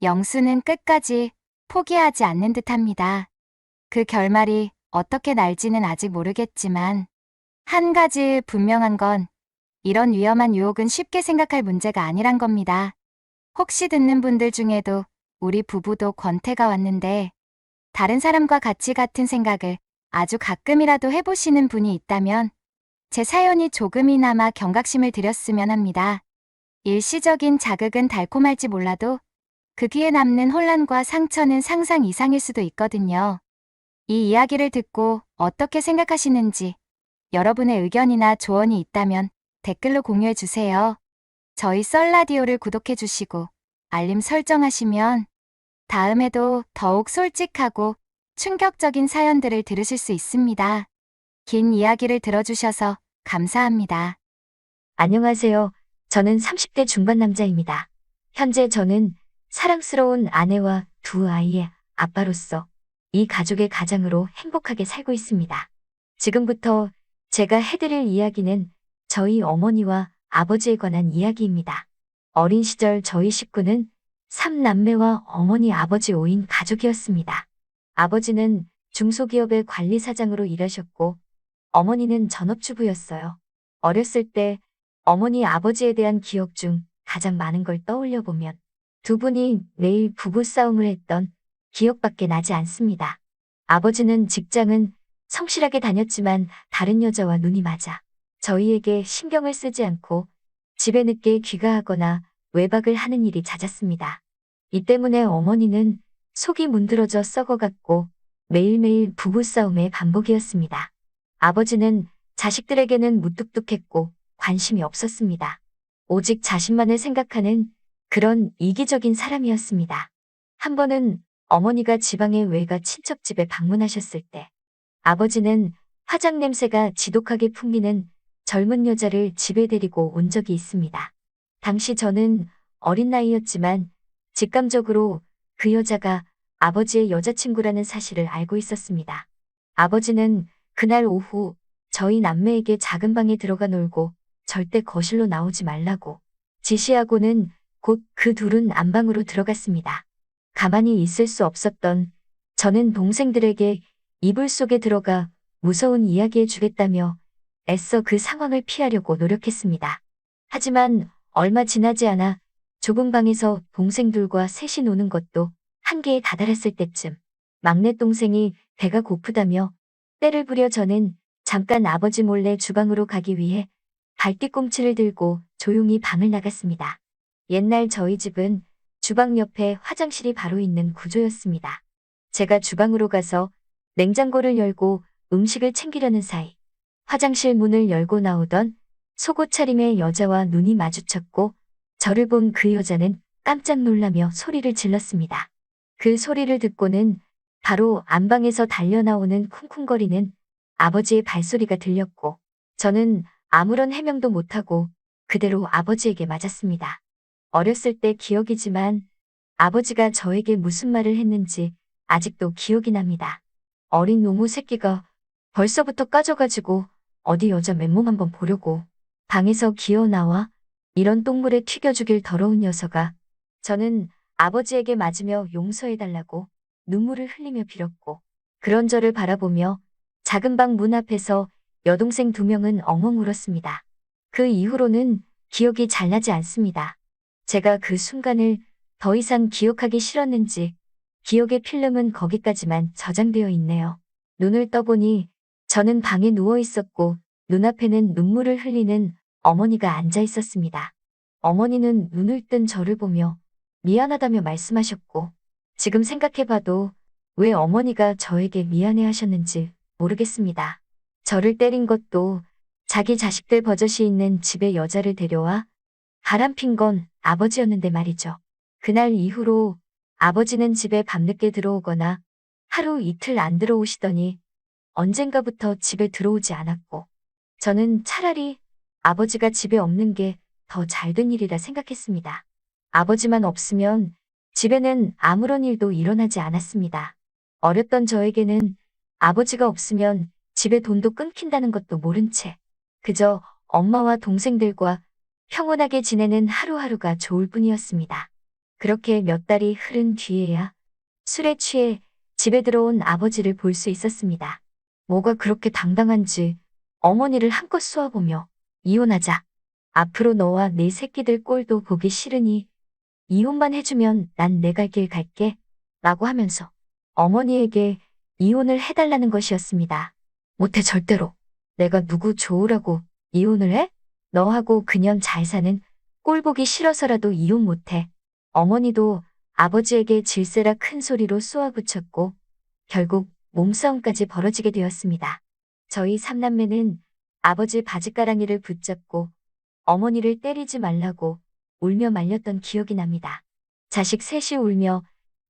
Speaker 2: 영수는 끝까지 포기하지 않는 듯합니다. 그 결말이 어떻게 날지는 아직 모르겠지만 한 가지 분명한 건 이런 위험한 유혹은 쉽게 생각할 문제가 아니란 겁니다. 혹시 듣는 분들 중에도 우리 부부도 권태가 왔는데 다른 사람과 같이 같은 생각을 아주 가끔이라도 해보시는 분이 있다면 제 사연이 조금이나마 경각심을 드렸으면 합니다. 일시적인 자극은 달콤할지 몰라도 그 뒤에 남는 혼란과 상처는 상상 이상일 수도 있거든요. 이 이야기를 듣고 어떻게 생각하시는지 여러분의 의견이나 조언이 있다면 댓글로 공유해 주세요. 저희 썰라디오를 구독해 주시고 알림 설정하시면 다음에도 더욱 솔직하고 충격적인 사연들을 들으실 수 있습니다. 긴 이야기를 들어주셔서 감사합니다.
Speaker 3: 안녕하세요. 저는 30대 중반 남자입니다. 현재 저는 사랑스러운 아내와 두 아이의 아빠로서 이 가족의 가장으로 행복하게 살고 있습니다. 지금부터 제가 해드릴 이야기는 저희 어머니와 아버지에 관한 이야기입니다. 어린 시절 저희 식구는 3남매와 어머니 아버지 5인 가족이었습니다. 아버지는 중소기업의 관리사장으로 일하셨고 어머니는 전업주부였어요. 어렸을 때 어머니 아버지에 대한 기억 중 가장 많은 걸 떠올려 보면 두 분이 매일 부부싸움을 했던 기억밖에 나지 않습니다. 아버지는 직장은 성실하게 다녔지만 다른 여자와 눈이 맞아 저희에게 신경을 쓰지 않고 집에 늦게 귀가하거나 외박을 하는 일이 잦았습니다. 이 때문에 어머니는 속이 문드러져 썩어갔고 매일매일 부부싸움의 반복이었습니다. 아버지는 자식들에게는 무뚝뚝했고 관심이 없었습니다. 오직 자신만을 생각하는 그런 이기적인 사람이었습니다. 한 번은 어머니가 지방의 외가 친척 집에 방문하셨을 때 아버지는 화장 냄새가 지독하게 풍기는 젊은 여자를 집에 데리고 온 적이 있습니다. 당시 저는 어린 나이였지만 직감적으로 그 여자가 아버지의 여자친구라는 사실을 알고 있었습니다. 아버지는 그날 오후 저희 남매에게 작은 방에 들어가 놀고 절대 거실로 나오지 말라고 지시하고는 곧 그 둘은 안방으로 들어갔습니다. 가만히 있을 수 없었던 저는 동생들에게 이불 속에 들어가 무서운 이야기해 주겠다며 애써 그 상황을 피하려고 노력했습니다. 하지만 얼마 지나지 않아 좁은 방에서 동생들과 셋이 노는 것도 한계에 다다랐을 때쯤 막내 동생이 배가 고프다며 때를 부려 저는 잠깐 아버지 몰래 주방으로 가기 위해 발뒤꿈치를 들고 조용히 방을 나갔습니다. 옛날 저희 집은 주방 옆에 화장실이 바로 있는 구조였습니다. 제가 주방으로 가서 냉장고를 열고 음식을 챙기려는 사이 화장실 문을 열고 나오던 속옷 차림의 여자와 눈이 마주쳤고 저를 본 그 여자는 깜짝 놀라며 소리를 질렀습니다. 그 소리를 듣고는 바로 안방에서 달려나오는 쿵쿵거리는 아버지의 발소리가 들렸고 저는 아무런 해명도 못하고 그대로 아버지에게 맞았습니다. 어렸을 때 기억이지만 아버지가 저에게 무슨 말을 했는지 아직도 기억이 납니다. 어린 노무 새끼가 벌써부터 까져가지고 어디 여자 맨몸 한번 보려고 방에서 기어 나와 이런 똥물에 튀겨주길 더러운 녀석아. 저는 아버지에게 맞으며 용서해달라고 눈물을 흘리며 빌었고 그런 저를 바라보며 작은 방 문 앞에서 여동생 2명은 엉엉 울었습니다. 그 이후로는 기억이 잘 나지 않습니다. 제가 그 순간을 더 이상 기억하기 싫었는지 기억의 필름은 거기까지만 저장되어 있네요. 눈을 떠보니 저는 방에 누워 있었고 눈앞에는 눈물을 흘리는 어머니가 앉아 있었습니다. 어머니는 눈을 뜬 저를 보며 미안하다며 말씀하셨고 지금 생각해봐도 왜 어머니가 저에게 미안해 하셨는지 모르겠습니다. 저를 때린 것도 자기 자식들 버젓이 있는 집에 여자를 데려와 바람핀 건 아버지였는데 말이죠. 그날 이후로 아버지는 집에 밤늦게 들어오거나 하루 이틀 안 들어오시더니 언젠가부터 집에 들어오지 않았고, 저는 차라리 아버지가 집에 없는 게 더 잘된 일이라 생각했습니다. 아버지만 없으면 집에는 아무런 일도 일어나지 않았습니다. 어렸던 저에게는 아버지가 없으면 집에 돈도 끊긴다는 것도 모른 채 그저 엄마와 동생들과 평온하게 지내는 하루하루가 좋을 뿐이었습니다. 그렇게 몇 달이 흐른 뒤에야 술에 취해 집에 들어온 아버지를 볼 수 있었습니다. 뭐가 그렇게 당당한지 어머니를 한껏 쏘아보며 이혼하자. 앞으로 너와 네 새끼들 꼴도 보기 싫으니 이혼만 해주면 난 내 갈 길 갈게 라고 하면서 어머니에게 이혼을 해달라는 것이었습니다. 못해 절대로. 내가 누구 좋으라고 이혼을 해? 너하고 그년 잘 사는 꼴 보기 싫어서라도 이혼 못해. 어머니도 아버지에게 질세라 큰 소리로 쏘아붙였고 결국 몸싸움까지 벌어지게 되었습니다. 저희 삼남매는 아버지 바지가랑이를 붙잡고 어머니를 때리지 말라고 울며 말렸던 기억이 납니다. 자식 셋이 울며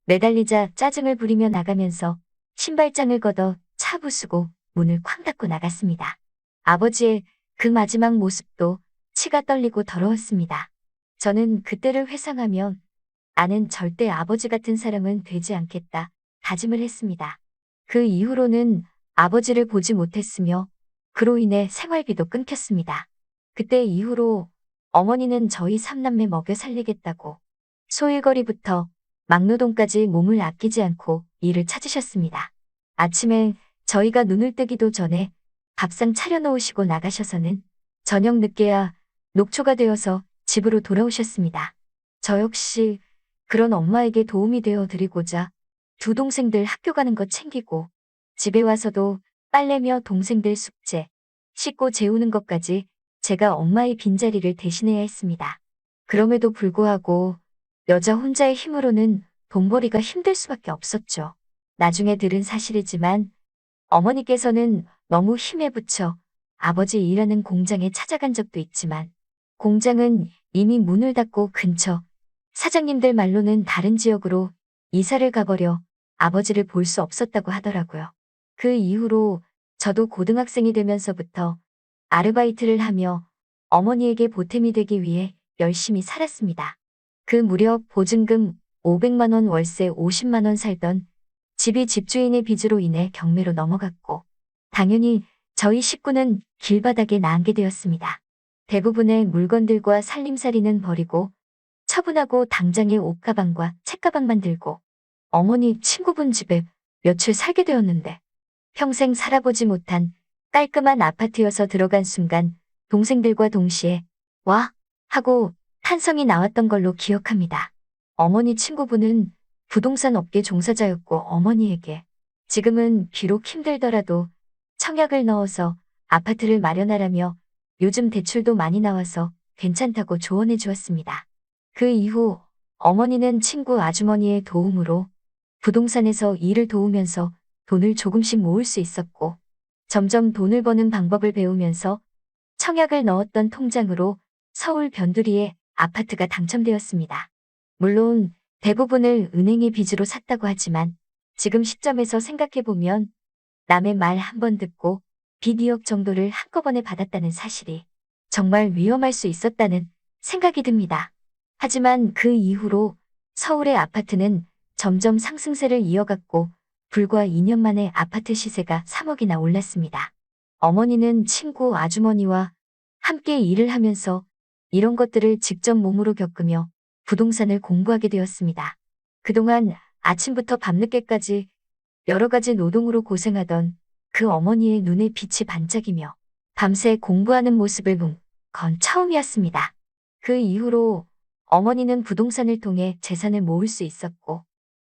Speaker 3: 매달리자 짜증을 부리며 나가면서 신발장을 걷어 차 부수고 문을 쾅 닫고 나갔습니다. 아버지의 그 마지막 모습도 치가 떨리고 더러웠습니다. 저는 그때를 회상하며 나는 절대 아버지 같은 사람은 되지 않겠다 다짐을 했습니다. 그 이후로는 아버지를 보지 못했으며 그로 인해 생활비도 끊겼습니다. 그때 이후로 어머니는 저희 삼남매 먹여 살리겠다고 소일거리부터 막노동까지 몸을 아끼지 않고 일을 찾으셨습니다. 아침에 저희가 눈을 뜨기도 전에 밥상 차려놓으시고 나가셔서는 저녁 늦게야 녹초가 되어서 집으로 돌아오셨습니다. 저 역시 그런 엄마에게 도움이 되어 드리고자 두 동생들 학교 가는 거 챙기고 집에 와서도 빨래며 동생들 숙제, 씻고 재우는 것까지 제가 엄마의 빈자리를 대신해야 했습니다. 그럼에도 불구하고 여자 혼자의 힘으로는 돈벌이가 힘들 수밖에 없었죠. 나중에 들은 사실이지만 어머니께서는 너무 힘에 부쳐 아버지 일하는 공장에 찾아간 적도 있지만 공장은 이미 문을 닫고 근처 사장님들 말로는 다른 지역으로 이사를 가버려 아버지를 볼 수 없었다고 하더라고요. 그 이후로 저도 고등학생이 되면서부터 아르바이트를 하며 어머니에게 보탬이 되기 위해 열심히 살았습니다. 그 무렵 보증금 500만 원 월세 50만 원 살던 집이 집주인의 빚으로 인해 경매로 넘어갔고 당연히 저희 식구는 길바닥에 나앉게 되었습니다. 대부분의 물건들과 살림살이는 버리고 처분하고 당장에 옷가방과 책가방만 들고 어머니 친구분 집에 며칠 살게 되었는데 평생 살아보지 못한 깔끔한 아파트여서 들어간 순간 동생들과 동시에 와! 하고 탄성이 나왔던 걸로 기억합니다. 어머니 친구분은 부동산 업계 종사자였고 어머니에게 지금은 비록 힘들더라도 청약을 넣어서 아파트를 마련하라며 요즘 대출도 많이 나와서 괜찮다고 조언해 주었습니다. 그 이후 어머니는 친구 아주머니의 도움으로 부동산에서 일을 도우면서 돈을 조금씩 모을 수 있었고 점점 돈을 버는 방법을 배우면서 청약을 넣었던 통장으로 서울 변두리에 아파트가 당첨되었습니다. 물론 대부분을 은행의 빚으로 샀다고 하지만 지금 시점에서 생각해보면 남의 말 한 번 듣고 빚 2억 정도를 한꺼번에 받았다는 사실이 정말 위험할 수 있었다는 생각이 듭니다. 하지만 그 이후로 서울의 아파트는 점점 상승세를 이어갔고 불과 2년 만에 아파트 시세가 3억이나 올랐습니다. 어머니는 친구 아주머니와 함께 일을 하면서 이런 것들을 직접 몸으로 겪으며 부동산을 공부하게 되었습니다. 그동안 아침부터 밤늦게까지 여러 가지 노동으로 고생하던 그 어머니의 눈에 빛이 반짝이며 밤새 공부하는 모습을 본 건 처음이었습니다. 그 이후로 어머니는 부동산을 통해 재산을 모을 수 있었고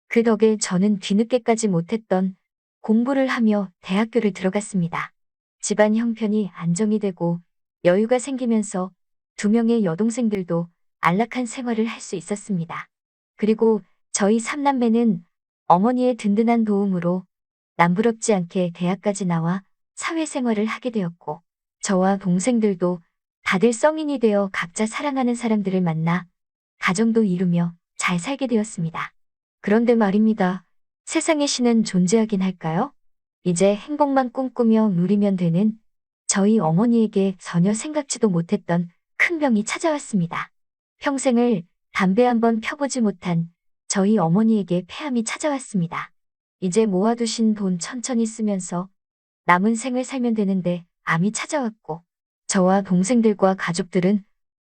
Speaker 3: 그 덕에 저는 뒤늦게까지 못했던 공부를 하며 대학교를 들어갔습니다. 집안 형편이 안정이 되고 여유가 생기면서 2명의 여동생들도 안락한 생활을 할 수 있었습니다. 그리고 저희 삼남매는 어머니의 든든한 도움으로 남부럽지 않게 대학까지 나와 사회생활을 하게 되었고 저와 동생들도 다들 성인이 되어 각자 사랑하는 사람들을 만나 가정도 이루며 잘 살게 되었습니다. 그런데 말입니다. 세상에 신은 존재하긴 할까요? 이제 행복만 꿈꾸며 누리면 되는 저희 어머니에게 전혀 생각지도 못했던 큰 병이 찾아왔습니다. 평생을 담배 한번 펴보지 못한 저희 어머니에게 폐암이 찾아왔습니다. 이제 모아두신 돈 천천히 쓰면서 남은 생을 살면 되는데 암이 찾아왔고 저와 동생들과 가족들은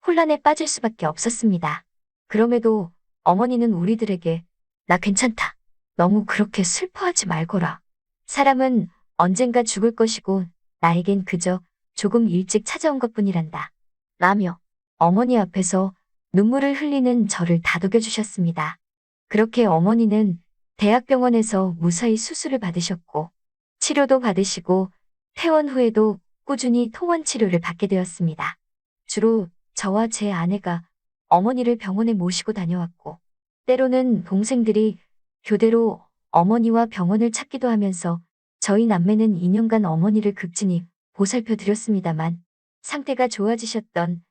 Speaker 3: 혼란에 빠질 수밖에 없었습니다. 그럼에도 어머니는 우리들에게 나 괜찮다. 너무 그렇게 슬퍼하지 말거라. 사람은 언젠가 죽을 것이고 나에겐 그저 조금 일찍 찾아온 것뿐이란다. 라며 어머니 앞에서 눈물을 흘리는 저를 다독여 주셨습니다. 그렇게 어머니는 대학병원에서 무사히 수술을 받으셨고 치료도 받으시고 퇴원 후에도 꾸준히 통원 치료를 받게 되었습니다. 주로 저와 제 아내가 어머니를 병원에 모시고 다녀왔고 때로는 동생들이 교대로 어머니와 병원을 찾기도 하면서 저희 남매는 2년간 어머니를 극진히 보살펴 드렸습니다만 상태가 좋아지셨던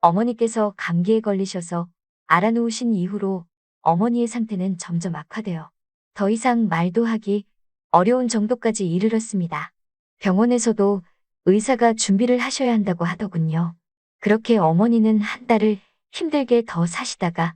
Speaker 3: 어머니께서 감기에 걸리셔서 알아누우신 이후로 어머니의 상태는 점점 악화되어 더 이상 말도 하기 어려운 정도까지 이르렀습니다. 병원에서도 의사가 준비를 하셔야 한다고 하더군요. 그렇게 어머니는 한 달을 힘들게 더 사시다가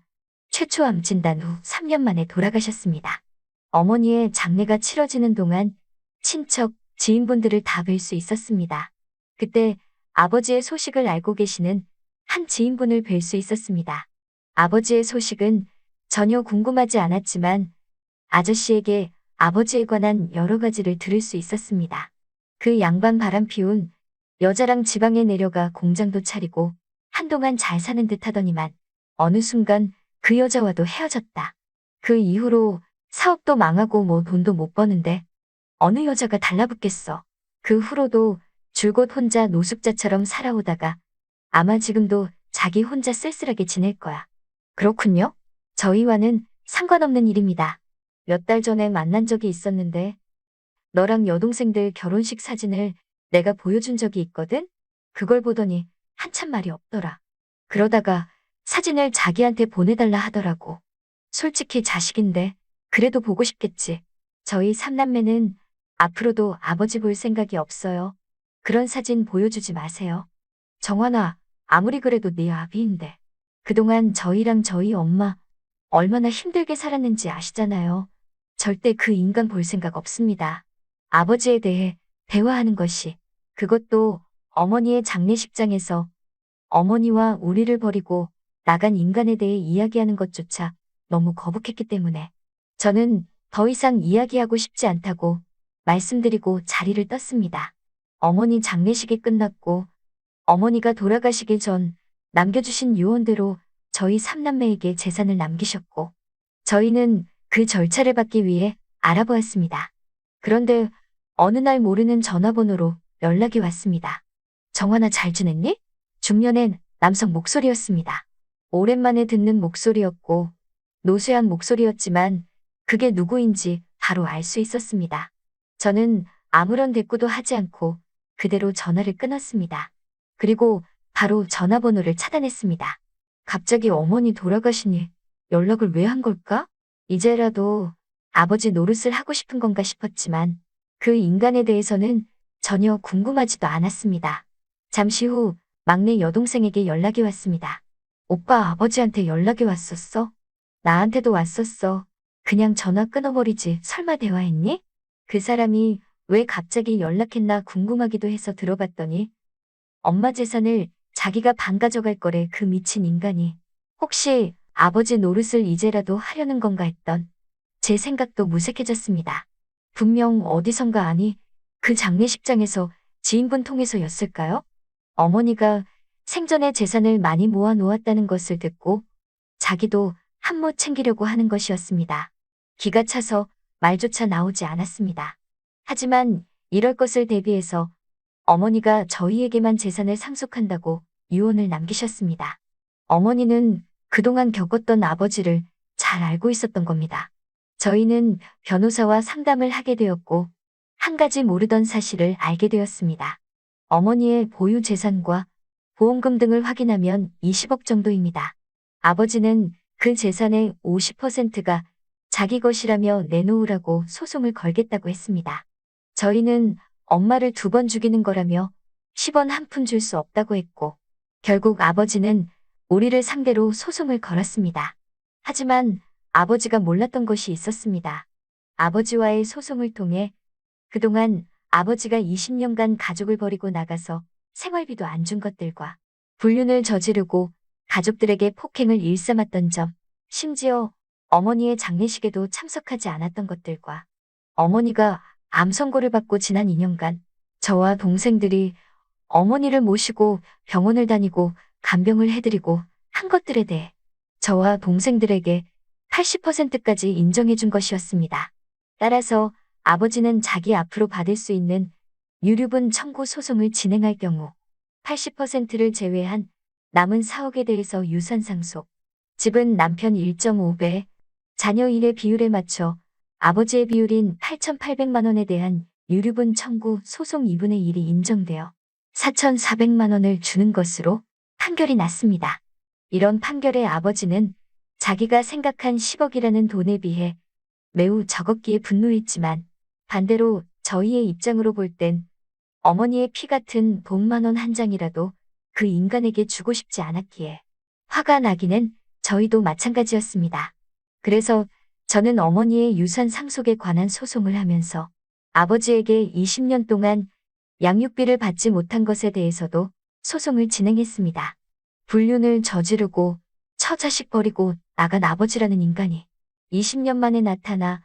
Speaker 3: 최초 암 진단 후 3년 만에 돌아가셨습니다. 어머니의 장례가 치러지는 동안 친척, 지인분들을 다 뵐 수 있었습니다. 그때 아버지의 소식을 알고 계시는 한 지인분을 뵐 수 있었습니다. 아버지의 소식은 전혀 궁금하지 않았지만 아저씨에게 아버지에 관한 여러 가지를 들을 수 있었습니다. 그 양반 바람 피운 여자랑 지방에 내려가 공장도 차리고 한동안 잘 사는 듯 하더니만 어느 순간 그 여자와도 헤어졌다. 그 이후로 사업도 망하고 뭐 돈도 못 버는데 어느 여자가 달라붙겠어. 그 후로도 줄곧 혼자 노숙자처럼 살아오다가 아마 지금도 자기 혼자 쓸쓸하게 지낼 거야. 그렇군요. 저희와는 상관없는 일입니다. 몇 달 전에 만난 적이 있었는데 너랑 여동생들 결혼식 사진을 내가 보여준 적이 있거든? 그걸 보더니 한참 말이 없더라. 그러다가 사진을 자기한테 보내달라 하더라고. 솔직히 자식인데 그래도 보고 싶겠지. 저희 삼남매는 앞으로도 아버지 볼 생각이 없어요. 그런 사진 보여주지 마세요. 정환아, 아무리 그래도 네 아비인데. 그동안 저희랑 저희 엄마 얼마나 힘들게 살았는지 아시잖아요. 절대 그 인간 볼 생각 없습니다. 아버지에 대해 대화하는 것이, 그것도 어머니의 장례식장에서 어머니와 우리를 버리고 나간 인간에 대해 이야기하는 것조차 너무 거북했기 때문에 저는 더 이상 이야기하고 싶지 않다고 말씀드리고 자리를 떴습니다. 어머니 장례식이 끝났고 어머니가 돌아가시기 전 남겨주신 유언대로 저희 삼남매에게 재산을 남기셨고 저희는 그 절차를 받기 위해 알아보았습니다. 그런데 어느 날 모르는 전화번호로 연락이 왔습니다. 정환아, 잘 지냈니? 중년의 남성 목소리였습니다. 오랜만에 듣는 목소리였고 노쇠한 목소리였지만 그게 누구인지 바로 알 수 있었습니다. 저는 아무런 대꾸도 하지 않고 그대로 전화를 끊었습니다. 그리고 바로 전화번호를 차단했습니다. 갑자기 어머니 돌아가시니 연락을 왜 한 걸까? 이제라도 아버지 노릇을 하고 싶은 건가 싶었지만 그 인간에 대해서는 전혀 궁금하지도 않았습니다. 잠시 후 막내 여동생에게 연락이 왔습니다. 오빠, 아버지한테 연락이 왔었어? 나한테도 왔었어. 그냥 전화 끊어버리지 설마 대화했니? 그 사람이 왜 갑자기 연락했나 궁금하기도 해서 들어봤더니 엄마 재산을 자기가 반 가져갈 거래. 그 미친 인간이 혹시 아버지 노릇을 이제라도 하려는 건가 했던 제 생각도 무색해졌습니다. 분명 어디선가, 아니 그 장례식장에서 지인분 통해서였을까요? 어머니가 생전에 재산을 많이 모아 놓았다는 것을 듣고 자기도 한몫 챙기려고 하는 것이었습니다. 기가 차서 말조차 나오지 않았습니다. 하지만 이럴 것을 대비해서 어머니가 저희에게만 재산을 상속한다고 유언을 남기셨습니다. 어머니는 그동안 겪었던 아버지를 잘 알고 있었던 겁니다. 저희는 변호사와 상담을 하게 되었고 한 가지 모르던 사실을 알게 되었습니다. 어머니의 보유 재산과 보험금 등을 확인하면 20억 정도입니다. 아버지는 그 재산의 50%가 자기 것이라며 내놓으라고 소송을 걸겠다고 했습니다. 저희는 엄마를 2번 죽이는 거라며 10원 한 푼 줄 수 없다고 했고, 결국 아버지는 우리를 상대로 소송을 걸었습니다. 하지만 아버지가 몰랐던 것이 있었습니다. 아버지와의 소송을 통해 그동안 아버지가 20년간 가족을 버리고 나가서 생활비도 안 준 것들과 불륜을 저지르고 가족들에게 폭행을 일삼았던 점, 심지어 어머니의 장례식에도 참석하지 않았던 것들과 어머니가 암 선고를 받고 지난 2년간 저와 동생들이 어머니를 모시고 병원을 다니고 간병을 해드리고 한 것들에 대해 저와 동생들에게 80%까지 인정해 준 것이었습니다. 따라서 아버지는 자기 앞으로 받을 수 있는 유류분 청구 소송을 진행할 경우 80%를 제외한 남은 4억에 대해서 유산 상속, 집은 남편 1.5배, 자녀 1의 비율에 맞춰 아버지의 비율인 8,800만 원에 대한 유류분 청구 소송 2분의 1이 인정되어 4,400만 원을 주는 것으로 판결이 났습니다. 이런 판결에 아버지는 자기가 생각한 10억이라는 돈에 비해 매우 적었기에 분노했지만, 반대로 저희의 입장으로 볼 땐 어머니의 피 같은 돈만 원 한 장이라도 그 인간에게 주고 싶지 않았기에 화가 나기는 저희도 마찬가지였습니다. 그래서 저는 어머니의 유산 상속에 관한 소송을 하면서 아버지에게 20년 동안 양육비를 받지 못한 것에 대해서도 소송을 진행했습니다. 불륜을 저지르고 처자식 버리고 나간 아버지라는 인간이 20년 만에 나타나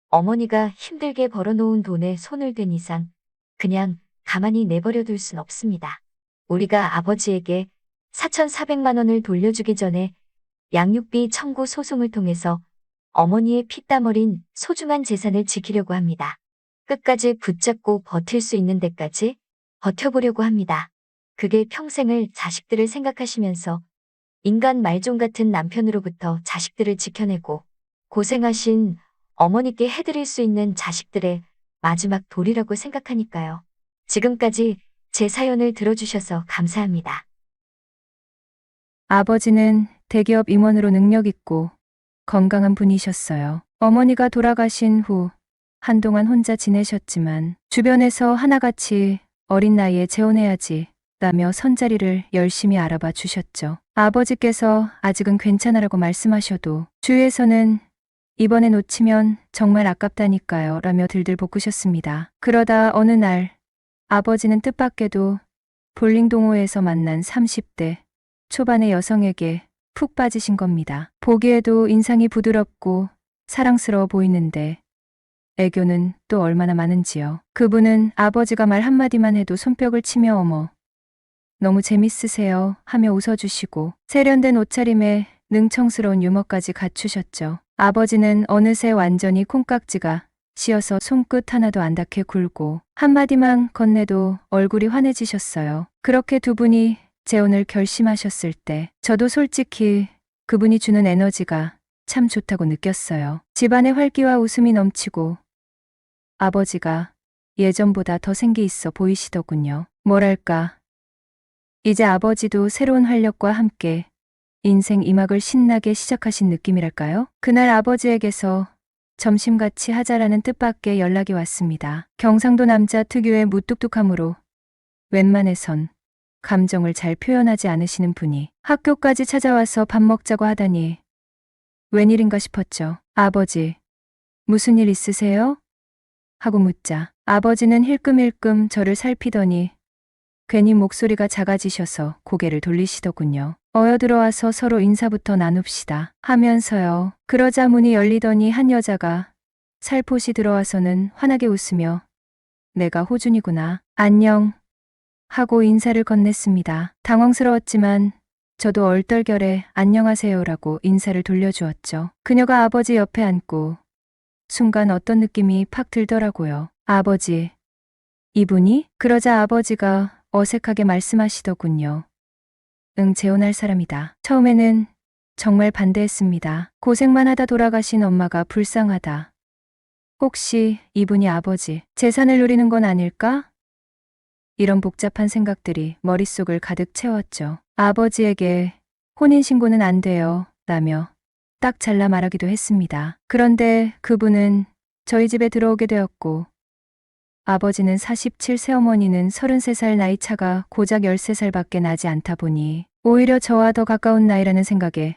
Speaker 3: 어머니가 힘들게 벌어놓은 돈에 손을 댄 이상 그냥 가만히 내버려 둘 순 없습니다. 우리가 아버지에게 4,400만 원을 돌려주기 전에 양육비 청구 소송을 통해서 어머니의 피땀 어린 소중한 재산을 지키려고 합니다. 끝까지 붙잡고 버틸 수 있는 데까지 버텨보려고 합니다. 그게 평생을 자식들을 생각하시면서 인간 말종 같은 남편으로부터 자식들을 지켜내고 고생하신 어머니께 해드릴 수 있는 자식들의 마지막 도리라고 생각하니까요. 지금까지 제 사연을 들어주셔서 감사합니다.
Speaker 4: 아버지는 대기업 임원으로 능력 있고 건강한 분이셨어요. 어머니가 돌아가신 후 한동안 혼자 지내셨지만 주변에서 하나같이 어린 나이에 재혼해야지 라며 선자리를 열심히 알아봐 주셨죠. 아버지께서 아직은 괜찮으라고 말씀하셔도 주위에서는 이번에 놓치면 정말 아깝다니까요 라며 들들 볶으셨습니다. 그러다 어느 날 아버지는 뜻밖에도 볼링 동호회에서 만난 30대 초반의 여성에게 푹 빠지신 겁니다. 보기에도 인상이 부드럽고 사랑스러워 보이는데 애교는 또 얼마나 많은지요. 그분은 아버지가 말 한마디만 해도 손뼉을 치며 어머, 너무 재밌으세요 하며 웃어주시고 세련된 옷차림에 능청스러운 유머까지 갖추셨죠. 아버지는 어느새 완전히 콩깍지가 씌어서 손끝 하나도 안 닿게 굴고 한마디만 건네도 얼굴이 환해지셨어요. 그렇게 두 분이 재혼을 결심하셨을 때 저도 솔직히 그분이 주는 에너지가 참 좋다고 느꼈어요. 집안에 활기와 웃음이 넘치고 아버지가 예전보다 더 생기 있어 보이시더군요. 뭐랄까, 이제 아버지도 새로운 활력과 함께 인생 2막을 신나게 시작하신 느낌이랄까요? 그날 아버지에게서 점심같이 하자라는 뜻밖의 연락이 왔습니다. 경상도 남자 특유의 무뚝뚝함으로 웬만해선 감정을 잘 표현하지 않으시는 분이 학교까지 찾아와서 밥 먹자고 하다니 웬일인가 싶었죠. 아버지, 무슨 일 있으세요? 하고 묻자 아버지는 힐끔힐끔 저를 살피더니 괜히 목소리가 작아지셔서 고개를 돌리시더군요. 어여들어와서 서로 인사부터 나눕시다 하면서요. 그러자 문이 열리더니 한 여자가 살포시 들어와서는 환하게 웃으며 내가 호준이구나. 안녕 하고 인사를 건넸습니다. 당황스러웠지만 저도 얼떨결에 안녕하세요라고 인사를 돌려주었죠. 그녀가 아버지 옆에 앉고 순간 어떤 느낌이 팍 들더라고요. 아버지, 이분이? 그러자 아버지가 어색하게 말씀하시더군요. 응, 재혼할 사람이다. 처음에는 정말 반대했습니다. 고생만 하다 돌아가신 엄마가 불쌍하다. 혹시 이분이 아버지 재산을 노리는 건 아닐까? 이런 복잡한 생각들이 머릿속을 가득 채웠죠. 아버지에게 혼인신고는 안 돼요. 라며 딱 잘라 말하기도 했습니다. 그런데 그분은 저희 집에 들어오게 되었고, 아버지는 47, 새어머니는 33살 나이 차가 고작 13살밖에 나지 않다 보니 오히려 저와 더 가까운 나이라는 생각에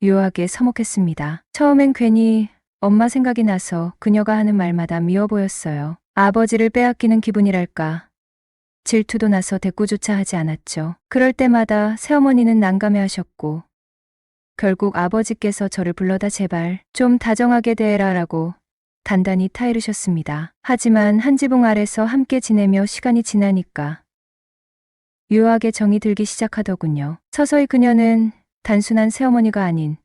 Speaker 4: 묘하게 서먹했습니다. 처음엔 괜히 엄마 생각이 나서 그녀가 하는 말마다 미워 보였어요. 아버지를 빼앗기는 기분이랄까. 질투도 나서 대꾸조차 하지 않았죠. 그럴 때마다 새어머니는 난감해 하셨고, 결국 아버지께서 저를 불러다 제발 좀 다정하게 대해라 라고 단단히 타이르셨습니다. 하지만 한 지붕 아래서 함께 지내며 시간이 지나니까 묘하게 정이 들기 시작하더군요. 서서히 그녀는 단순한 새어머니가 아닌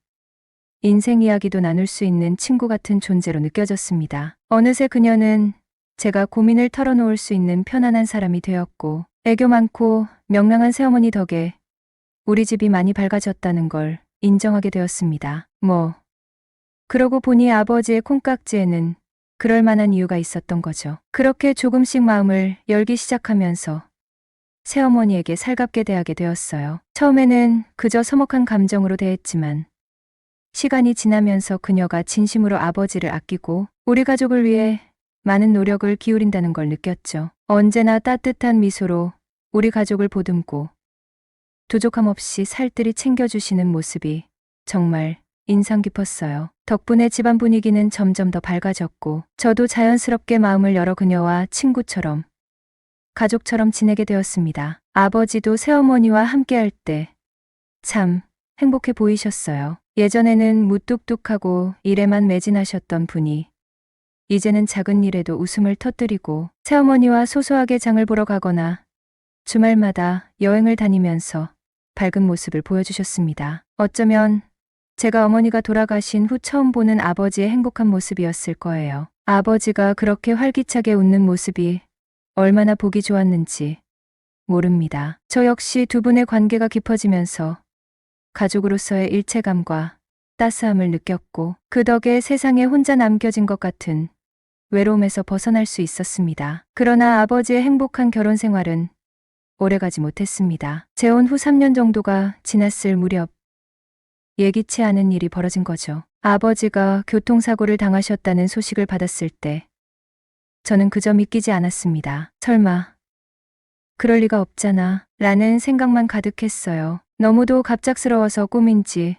Speaker 4: 인생 이야기도 나눌 수 있는 친구 같은 존재로 느껴졌습니다. 어느새 그녀는 제가 고민을 털어놓을 수 있는 편안한 사람이 되었고, 애교 많고 명랑한 새어머니 덕에 우리 집이 많이 밝아졌다는 걸 인정하게 되었습니다. 그러고 보니 아버지의 콩깍지에는 그럴 만한 이유가 있었던 거죠. 그렇게 조금씩 마음을 열기 시작하면서 새어머니에게 살갑게 대하게 되었어요. 처음에는 그저 서먹한 감정으로 대했지만 시간이 지나면서 그녀가 진심으로 아버지를 아끼고 우리 가족을 위해 많은 노력을 기울인다는 걸 느꼈죠. 언제나 따뜻한 미소로 우리 가족을 보듬고 부족함 없이 살뜰히 챙겨주시는 모습이 정말 인상 깊었어요. 덕분에 집안 분위기는 점점 더 밝아졌고, 저도 자연스럽게 마음을 열어 그녀와 친구처럼, 가족처럼 지내게 되었습니다. 아버지도 새어머니와 함께할 때 참 행복해 보이셨어요. 예전에는 무뚝뚝하고 일에만 매진하셨던 분이 이제는 작은 일에도 웃음을 터뜨리고 새어머니와 소소하게 장을 보러 가거나 주말마다 여행을 다니면서 밝은 모습을 보여주셨습니다. 어쩌면 제가 어머니가 돌아가신 후 처음 보는 아버지의 행복한 모습이었을 거예요. 아버지가 그렇게 활기차게 웃는 모습이 얼마나 보기 좋았는지 모릅니다. 저 역시 두 분의 관계가 깊어지면서 가족으로서의 일체감과 따스함을 느꼈고, 그 덕에 세상에 혼자 남겨진 것 같은 외로움에서 벗어날 수 있었습니다. 그러나 아버지의 행복한 결혼 생활은 오래가지 못했습니다. 재혼 후 3년 정도가 지났을 무렵 예기치 않은 일이 벌어진 거죠. 아버지가 교통사고를 당하셨다는 소식을 받았을 때 저는 그저 믿기지 않았습니다. 설마 그럴 리가 없잖아 라는 생각만 가득했어요. 너무도 갑작스러워서 꿈인지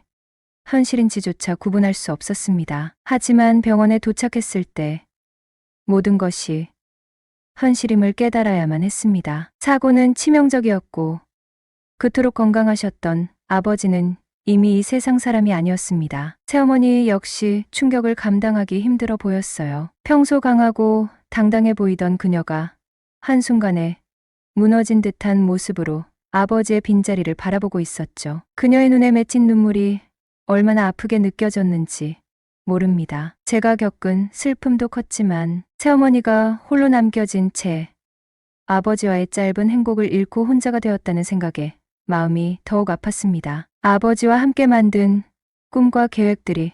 Speaker 4: 현실인지조차 구분할 수 없었습니다. 하지만 병원에 도착했을 때 모든 것이 현실임을 깨달아야만 했습니다. 사고는 치명적이었고 그토록 건강하셨던 아버지는 이미 이 세상 사람이 아니었습니다. 새어머니 역시 충격을 감당하기 힘들어 보였어요. 평소 강하고 당당해 보이던 그녀가 한순간에 무너진 듯한 모습으로 아버지의 빈자리를 바라보고 있었죠. 그녀의 눈에 맺힌 눈물이 얼마나 아프게 느껴졌는지 모릅니다. 제가 겪은 슬픔도 컸지만 새어머니가 홀로 남겨진 채 아버지와의 짧은 행복을 잃고 혼자가 되었다는 생각에 마음이 더욱 아팠습니다. 아버지와 함께 만든 꿈과 계획들이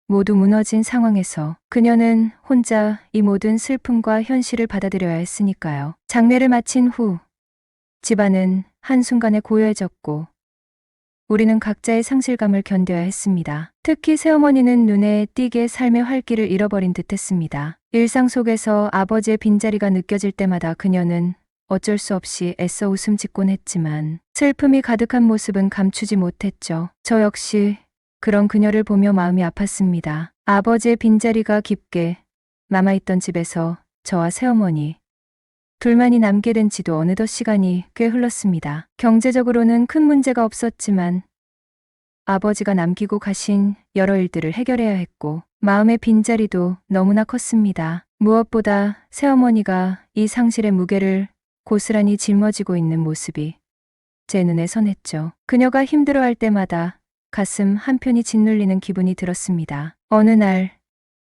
Speaker 4: 모두 무너진 상황에서 그녀는 혼자 이 모든 슬픔과 현실을 받아들여야 했으니까요. 장례를 마친 후 집안은 한순간에 고요해졌고 우리는 각자의 상실감을 견뎌야 했습니다. 특히 새어머니는 눈에 띄게 삶의 활기를 잃어버린 듯했습니다. 일상 속에서 아버지의 빈자리가 느껴질 때마다 그녀는 어쩔 수 없이 애써 웃음 짓곤 했지만 슬픔이 가득한 모습은 감추지 못했죠. 저 역시 그런 그녀를 보며 마음이 아팠습니다. 아버지의 빈자리가 깊게 남아있던 집에서 저와 새어머니 둘만이 남게 된 지도 어느덧 시간이 꽤 흘렀습니다. 경제적으로는 큰 문제가 없었지만 아버지가 남기고 가신 여러 일들을 해결해야 했고 마음의 빈자리도 너무나 컸습니다. 무엇보다 새어머니가 이 상실의 무게를 고스란히 짊어지고 있는 모습이 제 눈에 선했죠. 그녀가 힘들어할 때마다 가슴 한편이 짓눌리는 기분이 들었습니다. 어느 날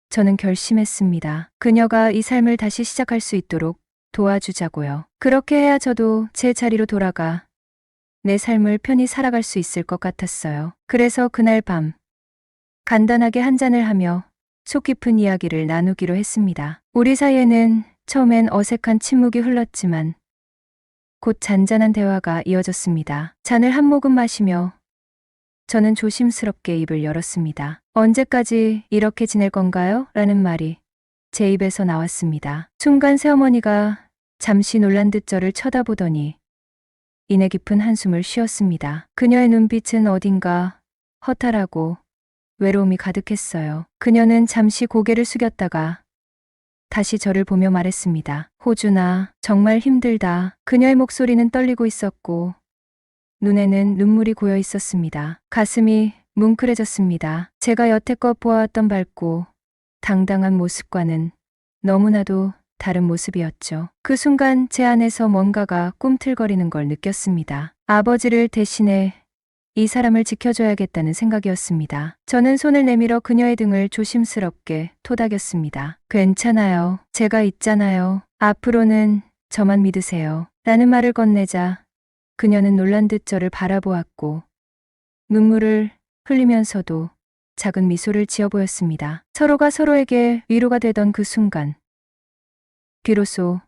Speaker 4: 저는 결심했습니다. 그녀가 이 삶을 다시 시작할 수 있도록 도와주자고요. 그렇게 해야 저도 제 자리로 돌아가 내 삶을 편히 살아갈 수 있을 것 같았어요. 그래서 그날 밤 간단하게 한 잔을 하며 속 깊은 이야기를 나누기로 했습니다. 우리 사이에는 처음엔 어색한 침묵이 흘렀지만 곧 잔잔한 대화가 이어졌습니다. 잔을 한 모금 마시며 저는 조심스럽게 입을 열었습니다. 언제까지 이렇게 지낼 건가요? 라는 말이 제 입에서 나왔습니다. 순간 새어머니가 잠시 놀란 듯 저를 쳐다보더니 이내 깊은 한숨을 쉬었습니다. 그녀의 눈빛은 어딘가 허탈하고 외로움이 가득했어요. 그녀는 잠시 고개를 숙였다가 다시 저를 보며 말했습니다. 호준아, 정말 힘들다. 그녀의 목소리는 떨리고 있었고 눈에는 눈물이 고여 있었습니다. 가슴이 뭉클해졌습니다. 제가 여태껏 보아왔던 밝고 당당한 모습과는 너무나도 다른 모습이었죠. 그 순간 제 안에서 뭔가가 꿈틀거리는 걸 느꼈습니다. 아버지를 대신해 이 사람을 지켜줘야겠다는 생각이었습니다. 저는 손을 내밀어 그녀의 등을 조심스럽게 토닥였습니다. 괜찮아요. 제가 있잖아요. 앞으로는 저만 믿으세요. 라는 말을 건네자 그녀는 놀란 듯 저를 바라보았고 눈물을 흘리면서도 작은 미소를 지어 보였습니다. 서로가 서로에게 위로가 되던 그 순간 비로소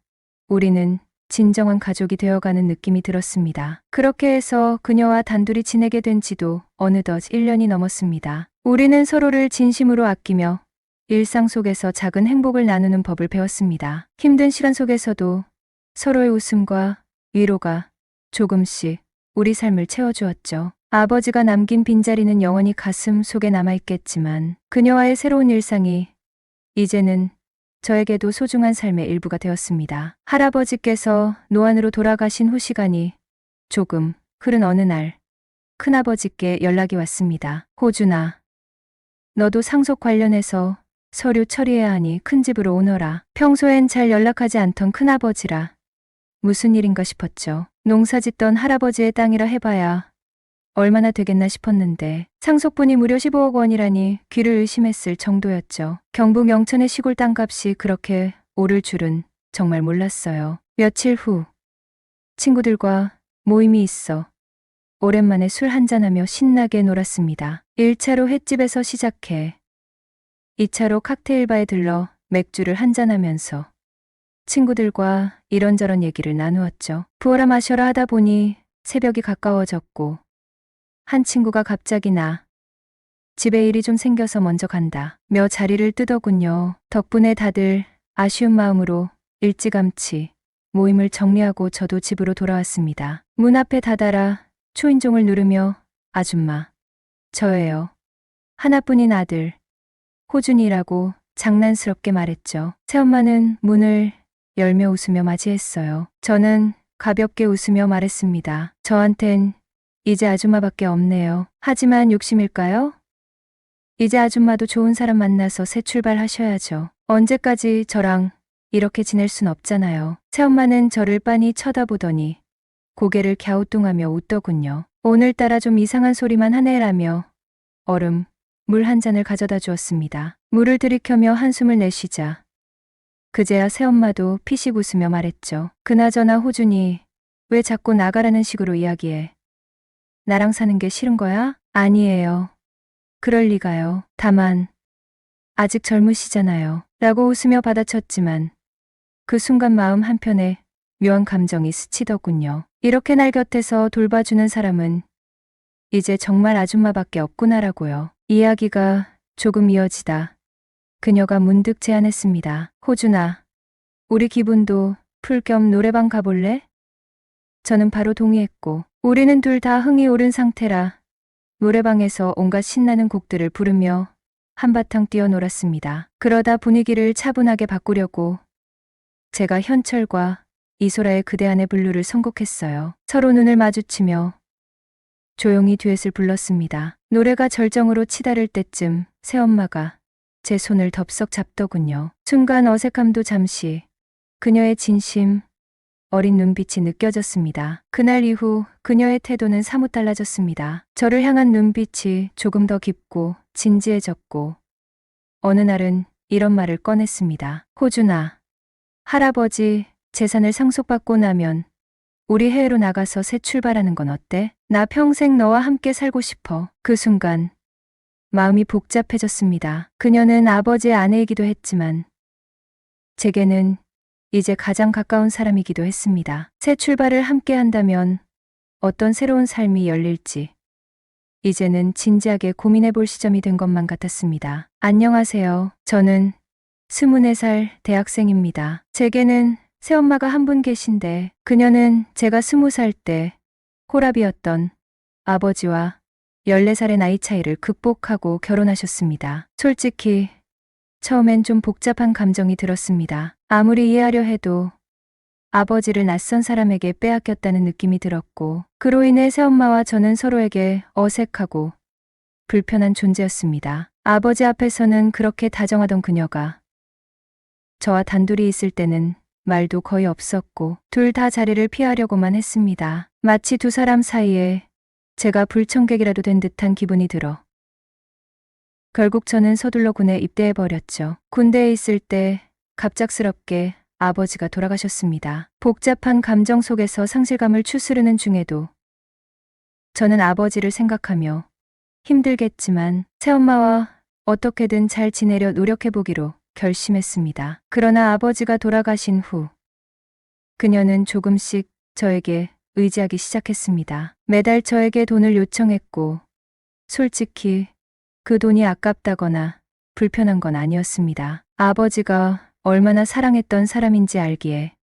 Speaker 4: 우리는 진정한 가족이 되어가는 느낌이 들었습니다. 그렇게 해서 그녀와 단둘이 지내게 된 지도 어느덧 1년이 넘었습니다. 우리는 서로를 진심으로 아끼며 일상 속에서 작은 행복을 나누는 법을 배웠습니다. 힘든 시간 속에서도 서로의 웃음과 위로가 조금씩 우리 삶을 채워주었죠. 아버지가 남긴 빈자리는 영원히 가슴 속에 남아있겠지만 그녀와의 새로운 일상이 이제는 저에게도 소중한 삶의 일부가 되었습니다. 할아버지께서 노안으로 돌아가신 후 시간이 조금 흐른 어느 날 큰아버지께 연락이 왔습니다. 호준아, 너도 상속 관련해서 서류 처리해야 하니 큰 집으로 오너라. 평소엔 잘 연락하지 않던 큰아버지라 무슨 일인가 싶었죠. 농사 짓던 할아버지의 땅이라 해봐야 얼마나 되겠나 싶었는데 상속분이 무려 15억 원이라니 귀를 의심했을 정도였죠. 경북 영천의 시골 땅값이 그렇게 오를 줄은 정말 몰랐어요. 며칠 후 친구들과 모임이 있어 오랜만에 술 한잔하며 신나게 놀았습니다. 1차로 횟집에서 시작해 2차로 칵테일바에 들러 맥주를 한잔하면서 친구들과 이런저런 얘기를 나누었죠. 부어라 마셔라 하다 보니 새벽이 가까워졌고 한 친구가 갑자기 나 집에 일이 좀 생겨서 먼저 간다 며 자리를 뜨더군요. 덕분에 다들 아쉬운 마음으로 일찌감치 모임을 정리하고 저도 집으로 돌아왔습니다. 문 앞에 다다라 초인종을 누르며 아줌마, 저예요. 하나뿐인 아들 호준이라고 장난스럽게 말했죠. 새엄마는 문을 열며 웃으며 맞이했어요. 저는 가볍게 웃으며 말했습니다. 저한텐 이제 아줌마밖에 없네요. 하지만 욕심일까요? 이제 아줌마도 좋은 사람 만나서 새 출발하셔야죠. 언제까지 저랑 이렇게 지낼 순 없잖아요. 새엄마는 저를 빤히 쳐다보더니 고개를 갸우뚱하며 웃더군요. 오늘따라 좀 이상한 소리만 하네라며 얼음, 물 한 잔을 가져다 주었습니다. 물을 들이켜며 한숨을 내쉬자 그제야 새엄마도 피식 웃으며 말했죠. 그나저나 호준이 왜 자꾸 나가라는 식으로 이야기해? 나랑 사는 게 싫은 거야? 아니에요. 그럴 리가요. 다만 아직 젊으시잖아요. 라고 웃으며 받아쳤지만 그 순간 마음 한편에 묘한 감정이 스치더군요. 이렇게 날 곁에서 돌봐주는 사람은 이제 정말 아줌마밖에 없구나라고요. 이야기가 조금 이어지다 그녀가 문득 제안했습니다. 호준아, 우리 기분도 풀 겸 노래방 가볼래? 저는 바로 동의했고 우리는 둘 다 흥이 오른 상태라 노래방에서 온갖 신나는 곡들을 부르며 한바탕 뛰어놀았습니다. 그러다 분위기를 차분하게 바꾸려고 제가 현철과 이소라의 그대 안의 블루를 선곡했어요. 서로 눈을 마주치며 조용히 듀엣을 불렀습니다. 노래가 절정으로 치달을 때쯤 새엄마가 제 손을 덥석 잡더군요. 순간 어색함도 잠시 그녀의 진심 어린 눈빛이 느껴졌습니다. 그날 이후 그녀의 태도는 사뭇 달라졌습니다. 저를 향한 눈빛이 조금 더 깊고 진지해졌고 어느 날은 이런 말을 꺼냈습니다. 호준아, 할아버지 재산을 상속받고 나면 우리 해외로 나가서 새 출발하는 건 어때? 나 평생 너와 함께 살고 싶어. 그 순간 마음이 복잡해졌습니다. 그녀는 아버지의 아내이기도 했지만 제게는 이제 가장 가까운 사람이기도 했습니다. 새 출발을 함께 한다면 어떤 새로운 삶이 열릴지 이제는 진지하게 고민해 볼 시점이 된 것만 같았습니다. 안녕하세요. 저는 24살 대학생입니다. 제게는 새엄마가 한 분 계신데 그녀는 제가 20살 때 호랍이었던 아버지와 14살의 나이 차이를 극복하고 결혼하셨습니다. 솔직히 처음엔 좀 복잡한 감정이 들었습니다. 아무리 이해하려 해도 아버지를 낯선 사람에게 빼앗겼다는 느낌이 들었고 그로 인해 새엄마와 저는 서로에게 어색하고 불편한 존재였습니다. 아버지 앞에서는 그렇게 다정하던 그녀가 저와 단둘이 있을 때는 말도 거의 없었고 둘 다 자리를 피하려고만 했습니다. 마치 두 사람 사이에 제가 불청객이라도 된 듯한 기분이 들어 결국 저는 서둘러 군에 입대해버렸죠. 군대에 있을 때 갑작스럽게 아버지가 돌아가셨습니다. 복잡한 감정 속에서 상실감을 추스르는 중에도 저는 아버지를 생각하며 힘들겠지만 새엄마와 어떻게든 잘 지내려 노력해보기로 결심했습니다. 그러나 아버지가 돌아가신 후 그녀는 조금씩 저에게 의지하기 시작했습니다. 매달 저에게 돈을 요청했고 솔직히 그 돈이 아깝다거나 불편한 건 아니었습니다. 아버지가 얼마나 사랑했던 사람인지 알기에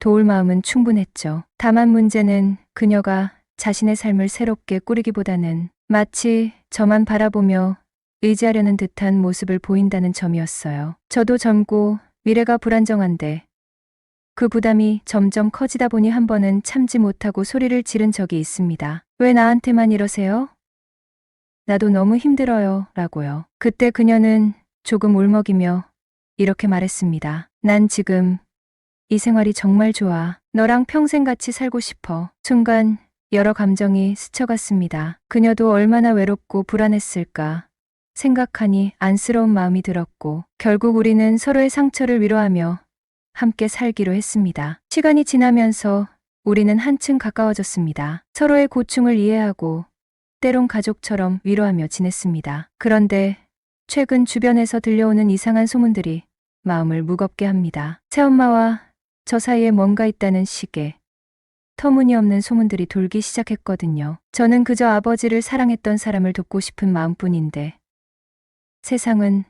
Speaker 4: 도울 마음은 충분했죠. 다만 문제는 그녀가 자신의 삶을 새롭게 꾸리기보다는 마치 저만 바라보며 의지하려는 듯한 모습을 보인다는 점이었어요. 저도 젊고 미래가 불안정한데 그 부담이 점점 커지다 보니 한 번은 참지 못하고 소리를 지른 적이 있습니다. 왜 나한테만 이러세요? 나도 너무 힘들어요. 라고요. 그때 그녀는 조금 울먹이며 이렇게 말했습니다. 난 지금 이 생활이 정말 좋아. 너랑 평생 같이 살고 싶어. 순간 여러 감정이 스쳐갔습니다. 그녀도 얼마나 외롭고 불안했을까 생각하니 안쓰러운 마음이 들었고 결국 우리는 서로의 상처를 위로하며 함께 살기로 했습니다. 시간이 지나면서 우리는 한층 가까워졌습니다. 서로의 고충을 이해하고 때론 가족처럼 위로하며 지냈습니다. 그런데 최근 주변에서 들려오는 이상한 소문들이 마음을 무겁게 합니다. 새엄마와 저 사이에 뭔가 있다는 식의 터무니없는 소문들이 돌기 시작했거든요. 저는 그저 아버지를 사랑했던 사람을 돕고 싶은 마음뿐인데 세상은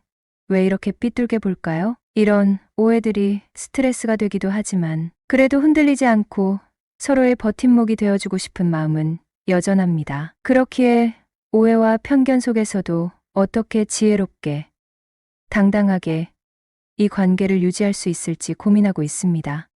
Speaker 4: 왜 이렇게 삐뚤게 볼까요? 이런 오해들이 스트레스가 되기도 하지만 그래도 흔들리지 않고 서로의 버팀목이 되어주고 싶은 마음은 여전합니다. 그렇기에 오해와 편견 속에서도 어떻게 지혜롭게 당당하게 이 관계를 유지할 수 있을지 고민하고 있습니다.